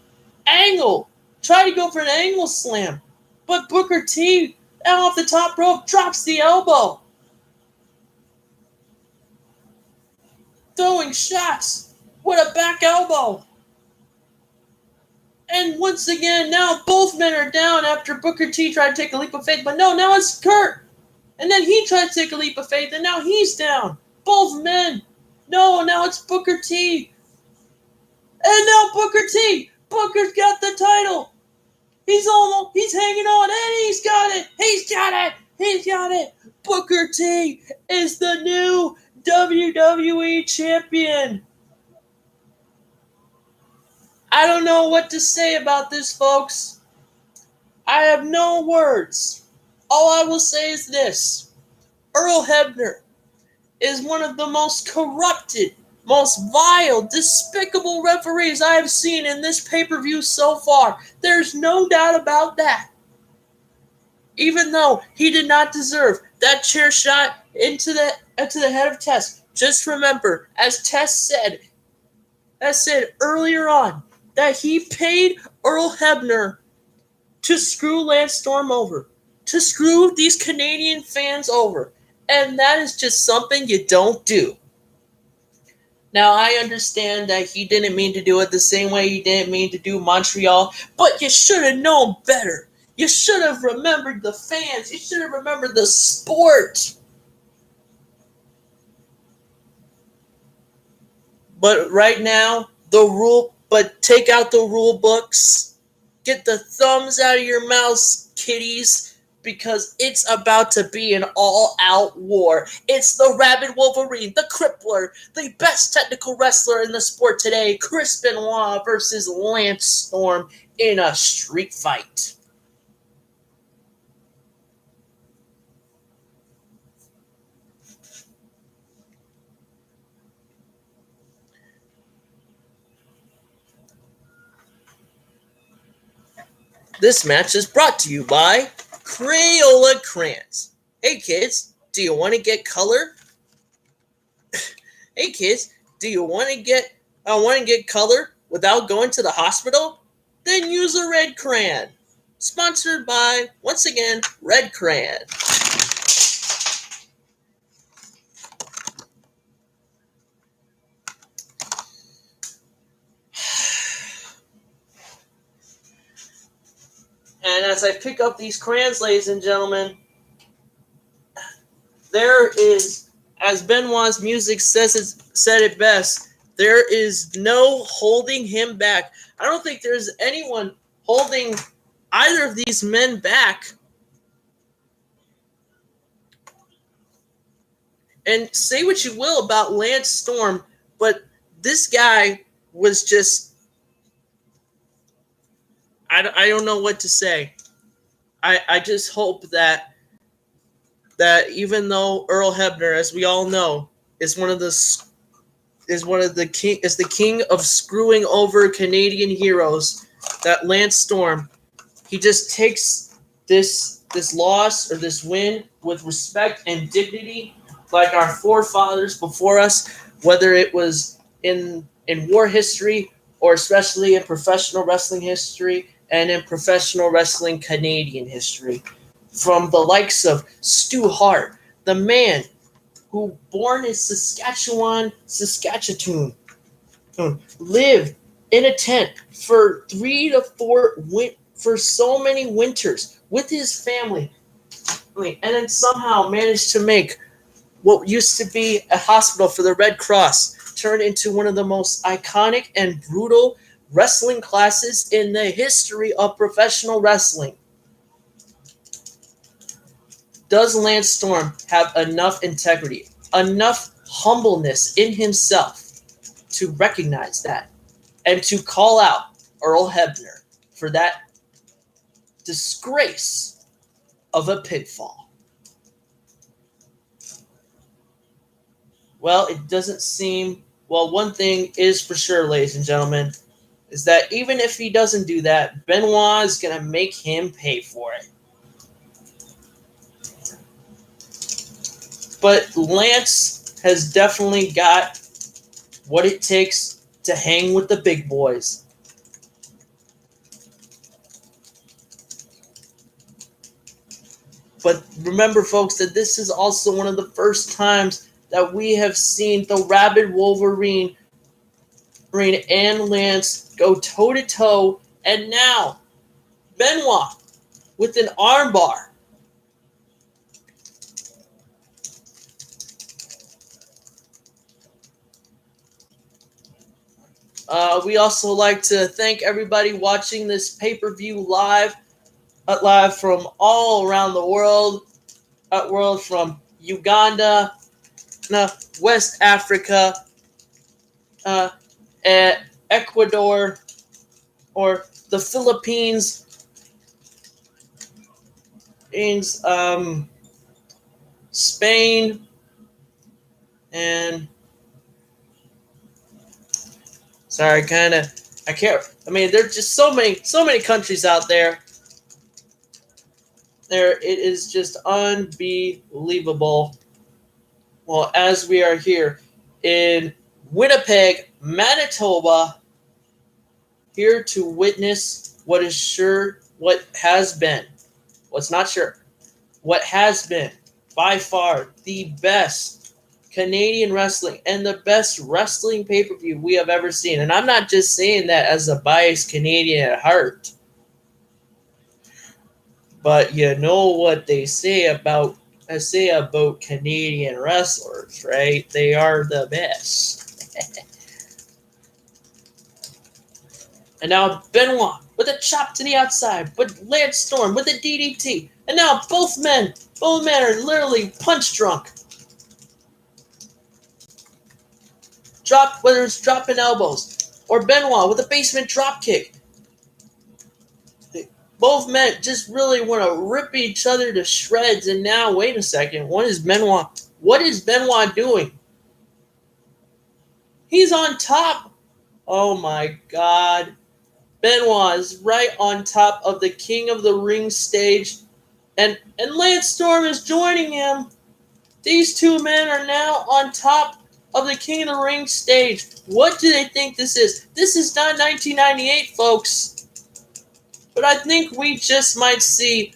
Angle try to go for an angle slam, but Booker T out off the top rope drops the elbow. Throwing shots with a back elbow. And once again, now both men are down after Booker T tried to take a leap of faith, but no, now it's Kurt. And then he tried to take a leap of faith, and now he's down. Both men. No, now it's Booker T. And now Booker T. Booker's got the title. He's hanging on, and he's got it. Booker T is the new WWE champion. I don't know what to say about this, folks. I have no words. All I will say is this. Earl Hebner is one of the most corrupted, most vile, despicable referees I have seen in this pay-per-view so far. There's no doubt about that. Even though he did not deserve that chair shot into the head of Tess. Just remember, as Tess said earlier on, that he paid Earl Hebner to screw Lance Storm over, to screw these Canadian fans over. And that is just something you don't do. Now, I understand that he didn't mean to do it the same way he didn't mean to do Montreal, but you should have known better. You should have remembered the fans. You should have remembered the sport. But right now, take out the rule books. Get the thumbs out of your mouths, kiddies, because it's about to be an all-out war. It's the Rabid Wolverine, the Crippler, the best technical wrestler in the sport today, Chris Benoit versus Lance Storm in a street fight. This match is brought to you by Crayola Crayons. Hey kids, do you want to get color? Hey kids, do you want to get color without going to the hospital? Then use a red crayon. Sponsored by, once again, Red Crayon. And as I pick up these crayons, ladies and gentlemen, there is, as Benoit's music said it best, there is no holding him back. I don't think there's anyone holding either of these men back. And say what you will about Lance Storm, but this guy was just I don't know what to say. I just hope that even though Earl Hebner, as we all know, is the king of screwing over Canadian heroes, that Lance Storm, he just takes this loss or this win with respect and dignity, like our forefathers before us, whether it was in war history or especially in professional wrestling history and in professional wrestling Canadian history. From the likes of Stu Hart, the man who, born in Saskatchewan, lived in a tent for 3 to 4 for so many winters with his family, and then somehow managed to make what used to be a hospital for the Red Cross turn into one of the most iconic and brutal wrestling classes in the history of professional wrestling. Does Lance Storm have enough integrity, enough humbleness in himself to recognize that and to call out Earl Hebner for that disgrace of a pitfall? Well, it doesn't seem. Well, one thing is for sure, ladies and gentlemen, is that even if he doesn't do that, Benoit is going to make him pay for it. But Lance has definitely got what it takes to hang with the big boys. But remember, folks, that this is also one of the first times that we have seen the Rabid Wolverine and Lance go toe-to-toe, and now Benoit with an armbar. We also like to thank everybody watching this pay-per-view live from all around the world, from Uganda, West Africa, Ecuador, or the Philippines, Spain, and sorry, I can't. I mean, there's just so many countries out there. It is just unbelievable. Well, as we are here in Winnipeg, Manitoba, here to witness what has been by far the best Canadian wrestling and the best wrestling pay-per-view we have ever seen. And I'm not just saying that as a biased Canadian at heart. But you know what they say about Canadian wrestlers, right? They are the best. And now Benoit with a chop to the outside, but Lance Storm with a DDT. And now both men are literally punch drunk. Whether it's dropping elbows or Benoit with a basement drop kick. Both men just really want to rip each other to shreds. And now, wait a second. What is Benoit doing? He's on top. Oh my God. Benoit is right on top of the King of the Ring stage. And Lance Storm is joining him. These two men are now on top of the King of the Ring stage. What do they think this is? This is not 1998, folks. But I think we just might see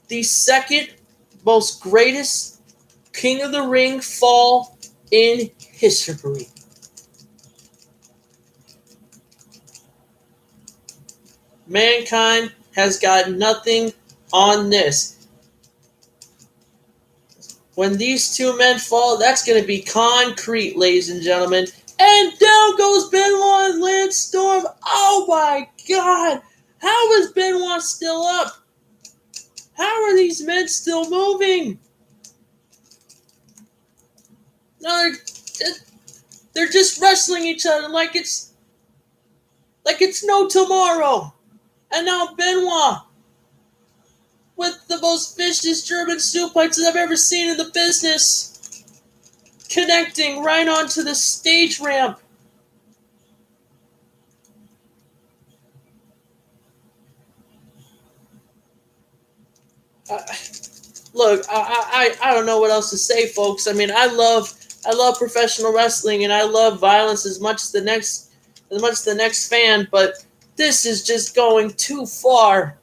the second most greatest King of the Ring fall in history. Mankind has got nothing on this. When these two men fall, that's going to be concrete, ladies and gentlemen. And down goes Benoit and Lance Storm. Oh my God! How is Benoit still up? How are these men still moving? No, they're just wrestling each other like it's no tomorrow. And now Benoit with the most vicious German suplexes I've ever seen in the business, connecting right onto the stage ramp. Look, I don't know what else to say, folks. I mean, I love professional wrestling and I love violence as much as the next fan, but this is just going too far.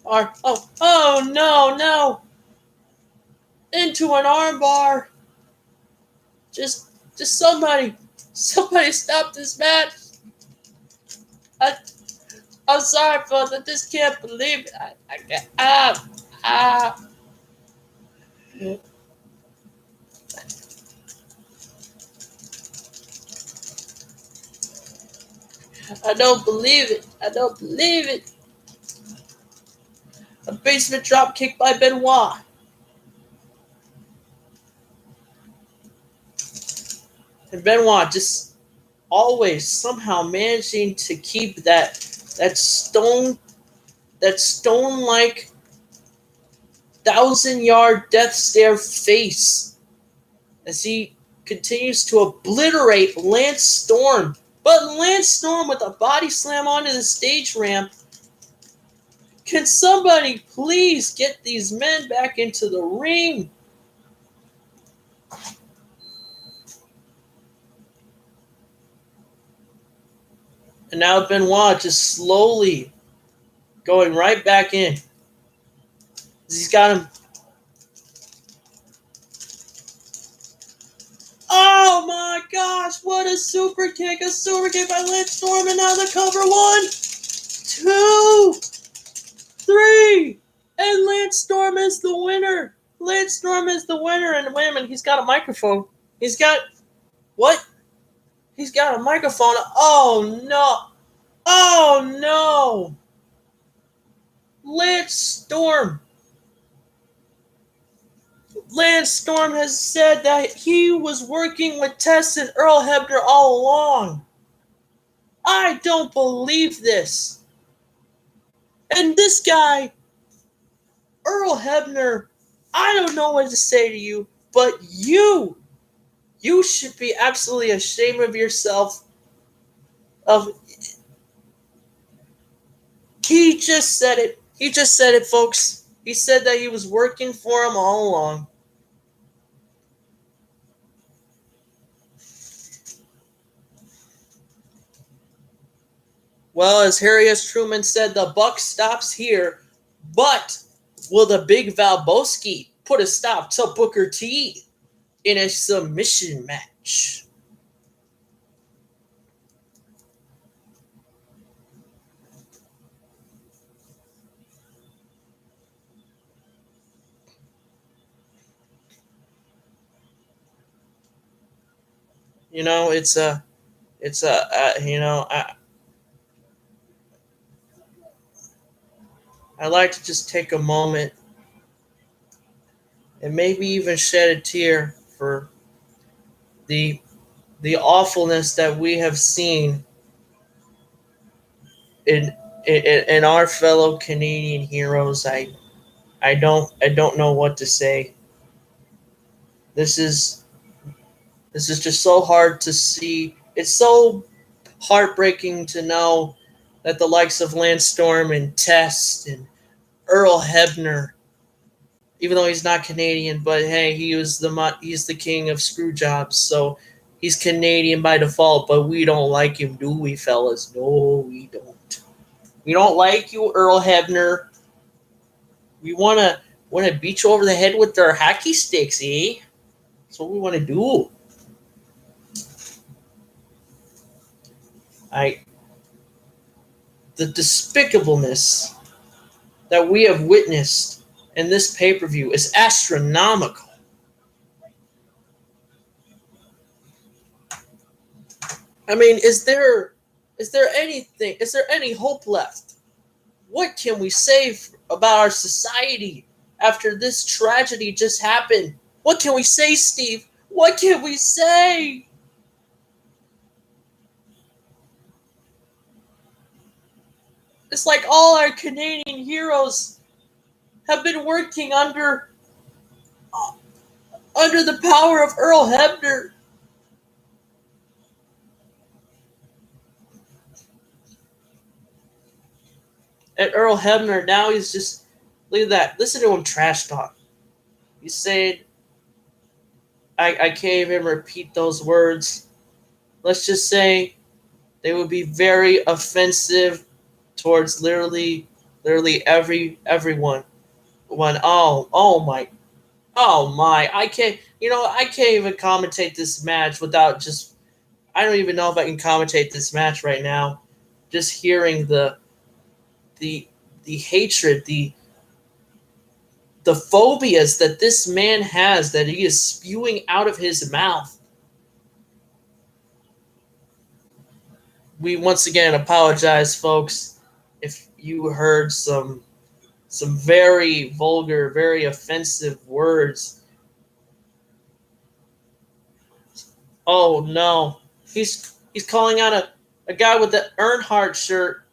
Oh no, into an armbar. Just somebody stop this match. I, I'm sorry, folks. I just can't believe it. I can't. Ah. I don't believe it. I don't believe it. A basement drop kick by Benoit. And Benoit just always somehow managing to keep that stone like 1,000-yard death stare face as he continues to obliterate Lance Storm. But Lance Storm with a body slam onto the stage ramp. Can somebody please get these men back into the ring? And now Benoit just slowly going right back in. He's got him. Oh my gosh, what a super kick. A super kick by Lance Storm, and now the cover. 1, 2, 3. And Lance Storm is the winner. Lance Storm is the winner. And wait a minute, he's got a microphone. He's got what? He's got a microphone. Oh no. Oh no. Lance Storm has said that he was working with Tess and Earl Hebner all along. I don't believe this. And this guy, Earl Hebner, I don't know what to say to you, but you should be absolutely ashamed of yourself. He just said it. He just said it, folks. He said that he was working for him all along. Well, as Harry S. Truman said, the buck stops here, but will the Big Valboski put a stop to Booker T in a submission match? You know, I like to just take a moment and maybe even shed a tear for the awfulness that we have seen in our fellow Canadian heroes. I don't know what to say. This is just so hard to see. It's so heartbreaking to know that the likes of Lance Storm and Test and Earl Hebner, even though he's not Canadian, but hey, he's the king of screw jobs, so he's Canadian by default. But we don't like him, do we, fellas? No, we don't. We don't like you, Earl Hebner. We wanna beat you over the head with our hockey sticks, eh? That's what we want to do. The despicableness that we have witnessed in this pay-per-view is astronomical. I mean, is there any hope left? What can we say about our society after this tragedy just happened? What can we say, Steve? What can we say? It's like all our Canadian heroes have been working under the power of Earl Hebner. And Earl Hebner, now he's just, look at that. Listen to him trash talk. He's saying, I can't even repeat those words. Let's just say they would be very offensive towards literally everyone. Oh my, I can't even commentate this match without just, I don't even know if I can commentate this match right now. Just hearing the hatred, the phobias that this man has, that he is spewing out of his mouth. We once again apologize, folks, if you heard some very vulgar, very offensive words. Oh no. He's calling out a guy with the Earnhardt shirt.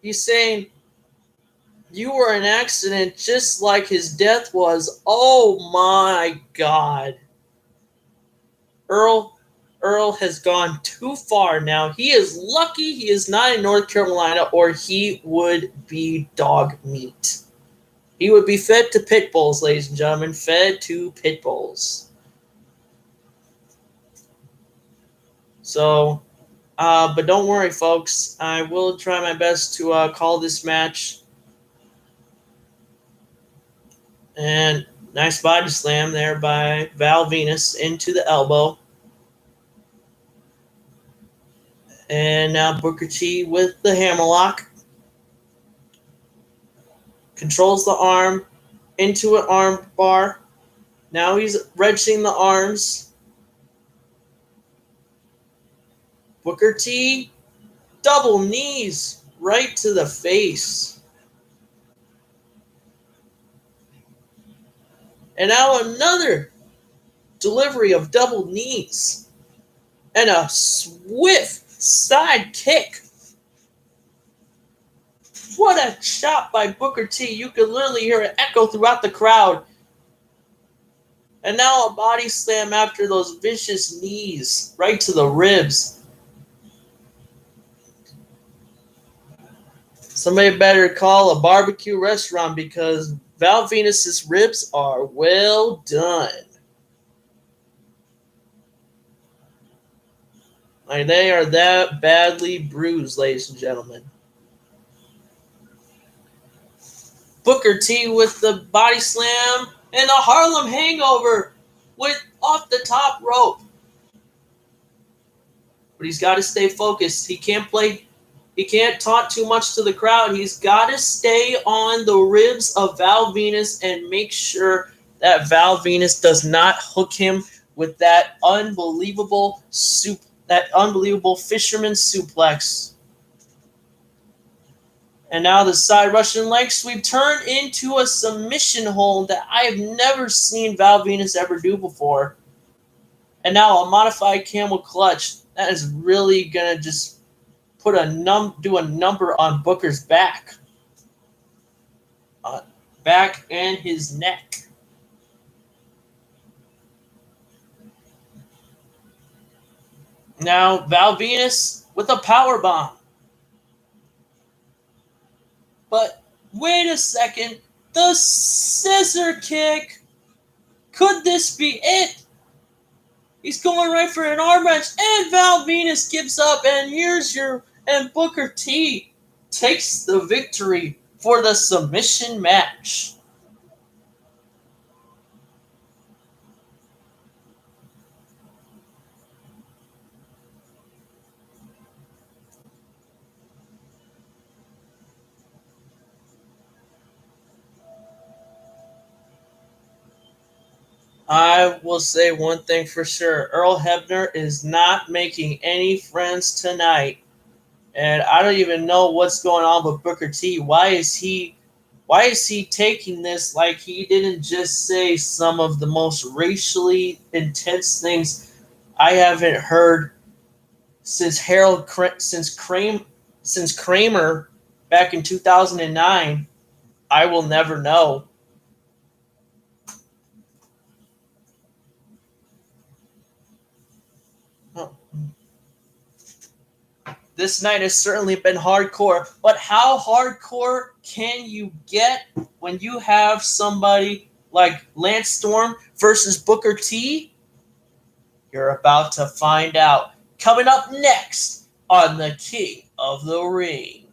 He's saying, you were an accident just like his death was. Oh my God. Earl has gone too far now. He is lucky he is not in North Carolina, or he would be dog meat. He would be fed to pit bulls, ladies and gentlemen. Fed to pit bulls. So, but don't worry, folks. I will try my best to call this match. And nice body slam there by Val Venus into the elbow. And now Booker T with the hammerlock. Controls the arm into an arm bar. Now he's wrenching the arms. Booker T, double knees right to the face. And now another delivery of double knees. And a swift side kick. What a chop by Booker T. You could literally hear it echo throughout the crowd. And now a body slam after those vicious knees right to the ribs. Somebody better call a barbecue restaurant, because Val Venus's ribs are well done. Like, they are that badly bruised, ladies and gentlemen. Booker T with the body slam and a Harlem hangover with off the top rope. But he's got to stay focused. He can't taunt too much to the crowd. He's got to stay on the ribs of Val Venus and make sure that Val Venus does not hook him with that unbelievable fisherman suplex. And now the side Russian leg sweep turned into a submission hold that I have never seen Val Venus ever do before. And now a modified camel clutch. That is really going to just do a number on Booker's back. Back and his neck. Now Val Venus with a power bomb. But wait a second. The scissor kick. Could this be it? He's going right for an arm wrench, and Val Venus gives up, and Booker T takes the victory for the submission match. I will say one thing for sure. Earl Hebner is not making any friends tonight. And I don't even know what's going on with Booker T. Why is he taking this like he didn't just say some of the most racially intense things I haven't heard since Kramer back in 2009, I will never know. Oh. This night has certainly been hardcore, but how hardcore can you get when you have somebody like Lance Storm versus Booker T? You're about to find out. Coming up next on The King of the Ring.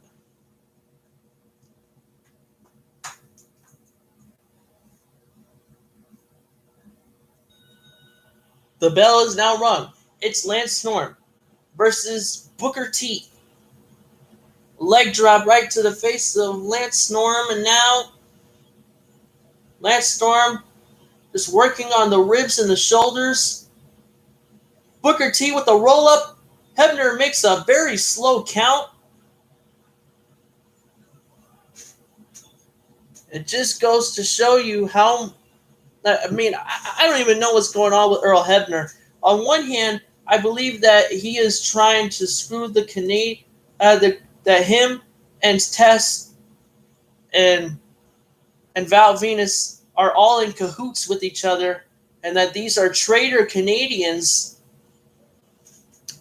The bell is now rung. It's Lance Storm versus Booker T. Leg drop right to the face of Lance Storm, and now Lance Storm is working on the ribs and the shoulders. Booker T with a roll up. Hebner makes a very slow count. It just goes to show you how. I mean, I don't even know what's going on with Earl Hebner. On one hand, I believe that he is trying to screw the Canadian, that him and Tess and Val Venus are all in cahoots with each other, and that these are traitor Canadians.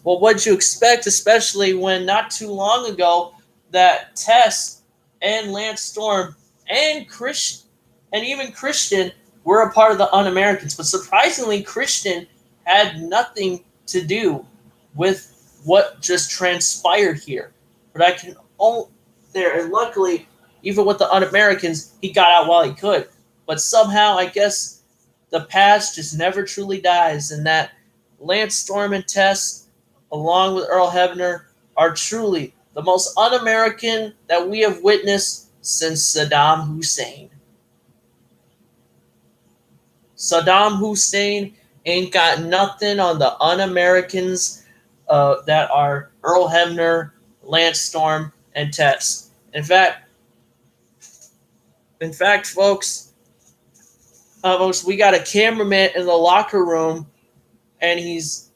Well, what'd you expect, especially when not too long ago that Tess and Lance Storm and Christian and even Christian were a part of the Un-Americans, but surprisingly, Christian had nothing to do with what just transpired here. But I can only there, and luckily, even with the Un-Americans, he got out while he could. But somehow, I guess the past just never truly dies, and that Lance Storm and Tess, along with Earl Hebner, are truly the most un-American that we have witnessed since Saddam Hussein. Saddam Hussein ain't got nothing on the un-Americans that are Earl Hebner, Lance Storm, and Tess. In fact, folks, we got a cameraman in the locker room, and he's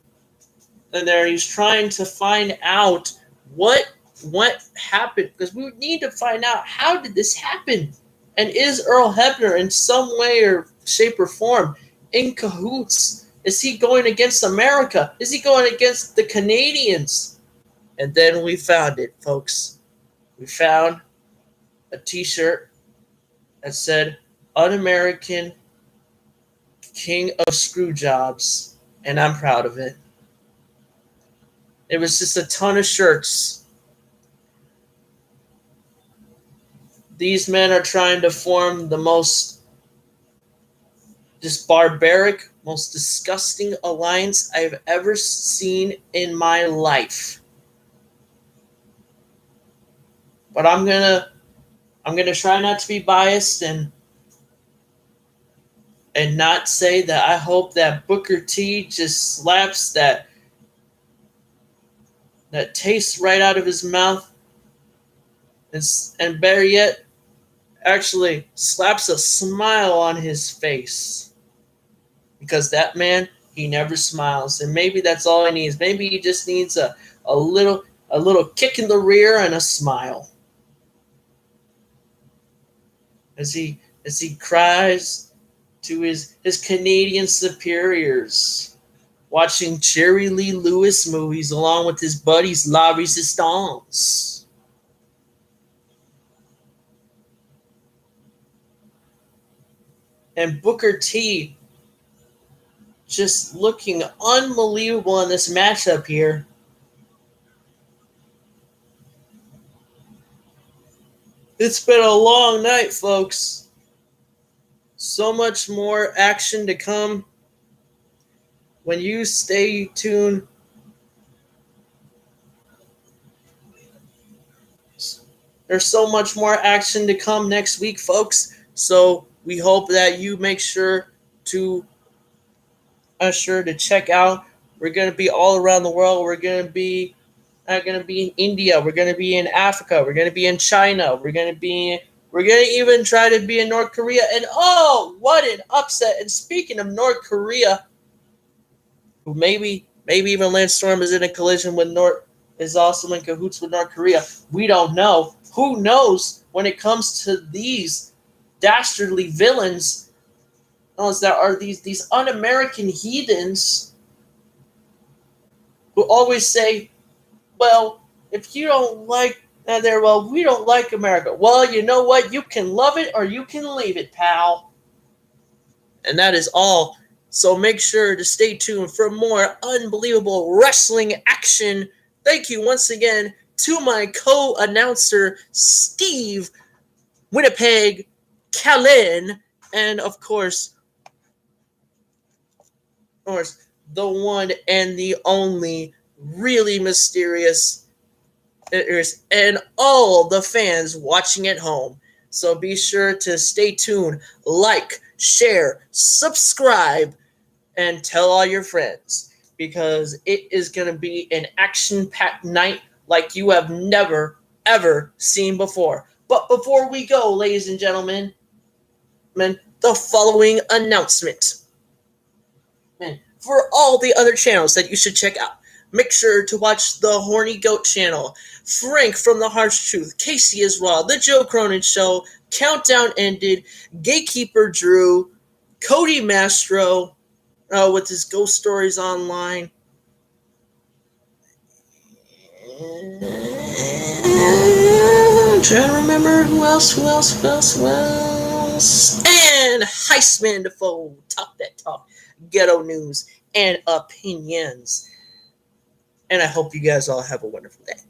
trying to find out what happened, because we need to find out how did this happen, and is Earl Hebner in some way or shape or form in cahoots? Is he going against America? Is he going against the Canadians? And then we found it, folks. We found a t-shirt that said Un-American King of Screwjobs, and I'm proud of it. It was just a ton of shirts. These men are trying to form the most just barbaric, most disgusting alliance I've ever seen in my life. But I'm gonna try not to be biased and not say that I hope that Booker T just slaps that taste right out of his mouth, and better yet, actually slaps a smile on his face. Because that man, he never smiles. And maybe that's all he needs. Maybe he just needs a little kick in the rear and a smile. As he cries to his Canadian superiors, watching Jerry Lee Lewis movies along with his buddies La Resistance. And Booker T just looking unbelievable in this matchup here. It's been a long night, folks. So much more action to come. When you stay tuned, there's so much more action to come next week, folks. So we hope that you make sure to check out. We're going to be all around the world. We're going to be in India. We're going to be in Africa. We're going to be in China. We're going to even try to be in North Korea. And oh, what an upset. And speaking of North Korea, maybe even Lance Storm is in a collision with is also in cahoots with North Korea. We don't know. who knows when it comes to these dastardly villains, that are these un-American heathens who always say, well, if you don't like we don't like America. Well, you know what? You can love it or you can leave it, pal. And that is all. So make sure to stay tuned for more unbelievable wrestling action. Thank you once again to my co-announcer, Steve Winnipeg Kalin, and of course, the one and the only really mysterious and all the fans watching at home. So be sure to stay tuned, like, share, subscribe, and tell all your friends, because it is going to be an action-packed night like you have never, ever seen before. But before we go, ladies and gentlemen, the following announcement. For all the other channels that you should check out, make sure to watch the Horny Goat channel, Frank from The Harsh Truth, Casey is Raw, The Joe Cronin Show, Countdown Ended, Gatekeeper Drew, Cody Mastro with his Ghost Stories Online. I'm trying to remember who else. And Heistman Defoe, Talk That Talk, Ghetto News, and Opinions. And I hope you guys all have a wonderful day.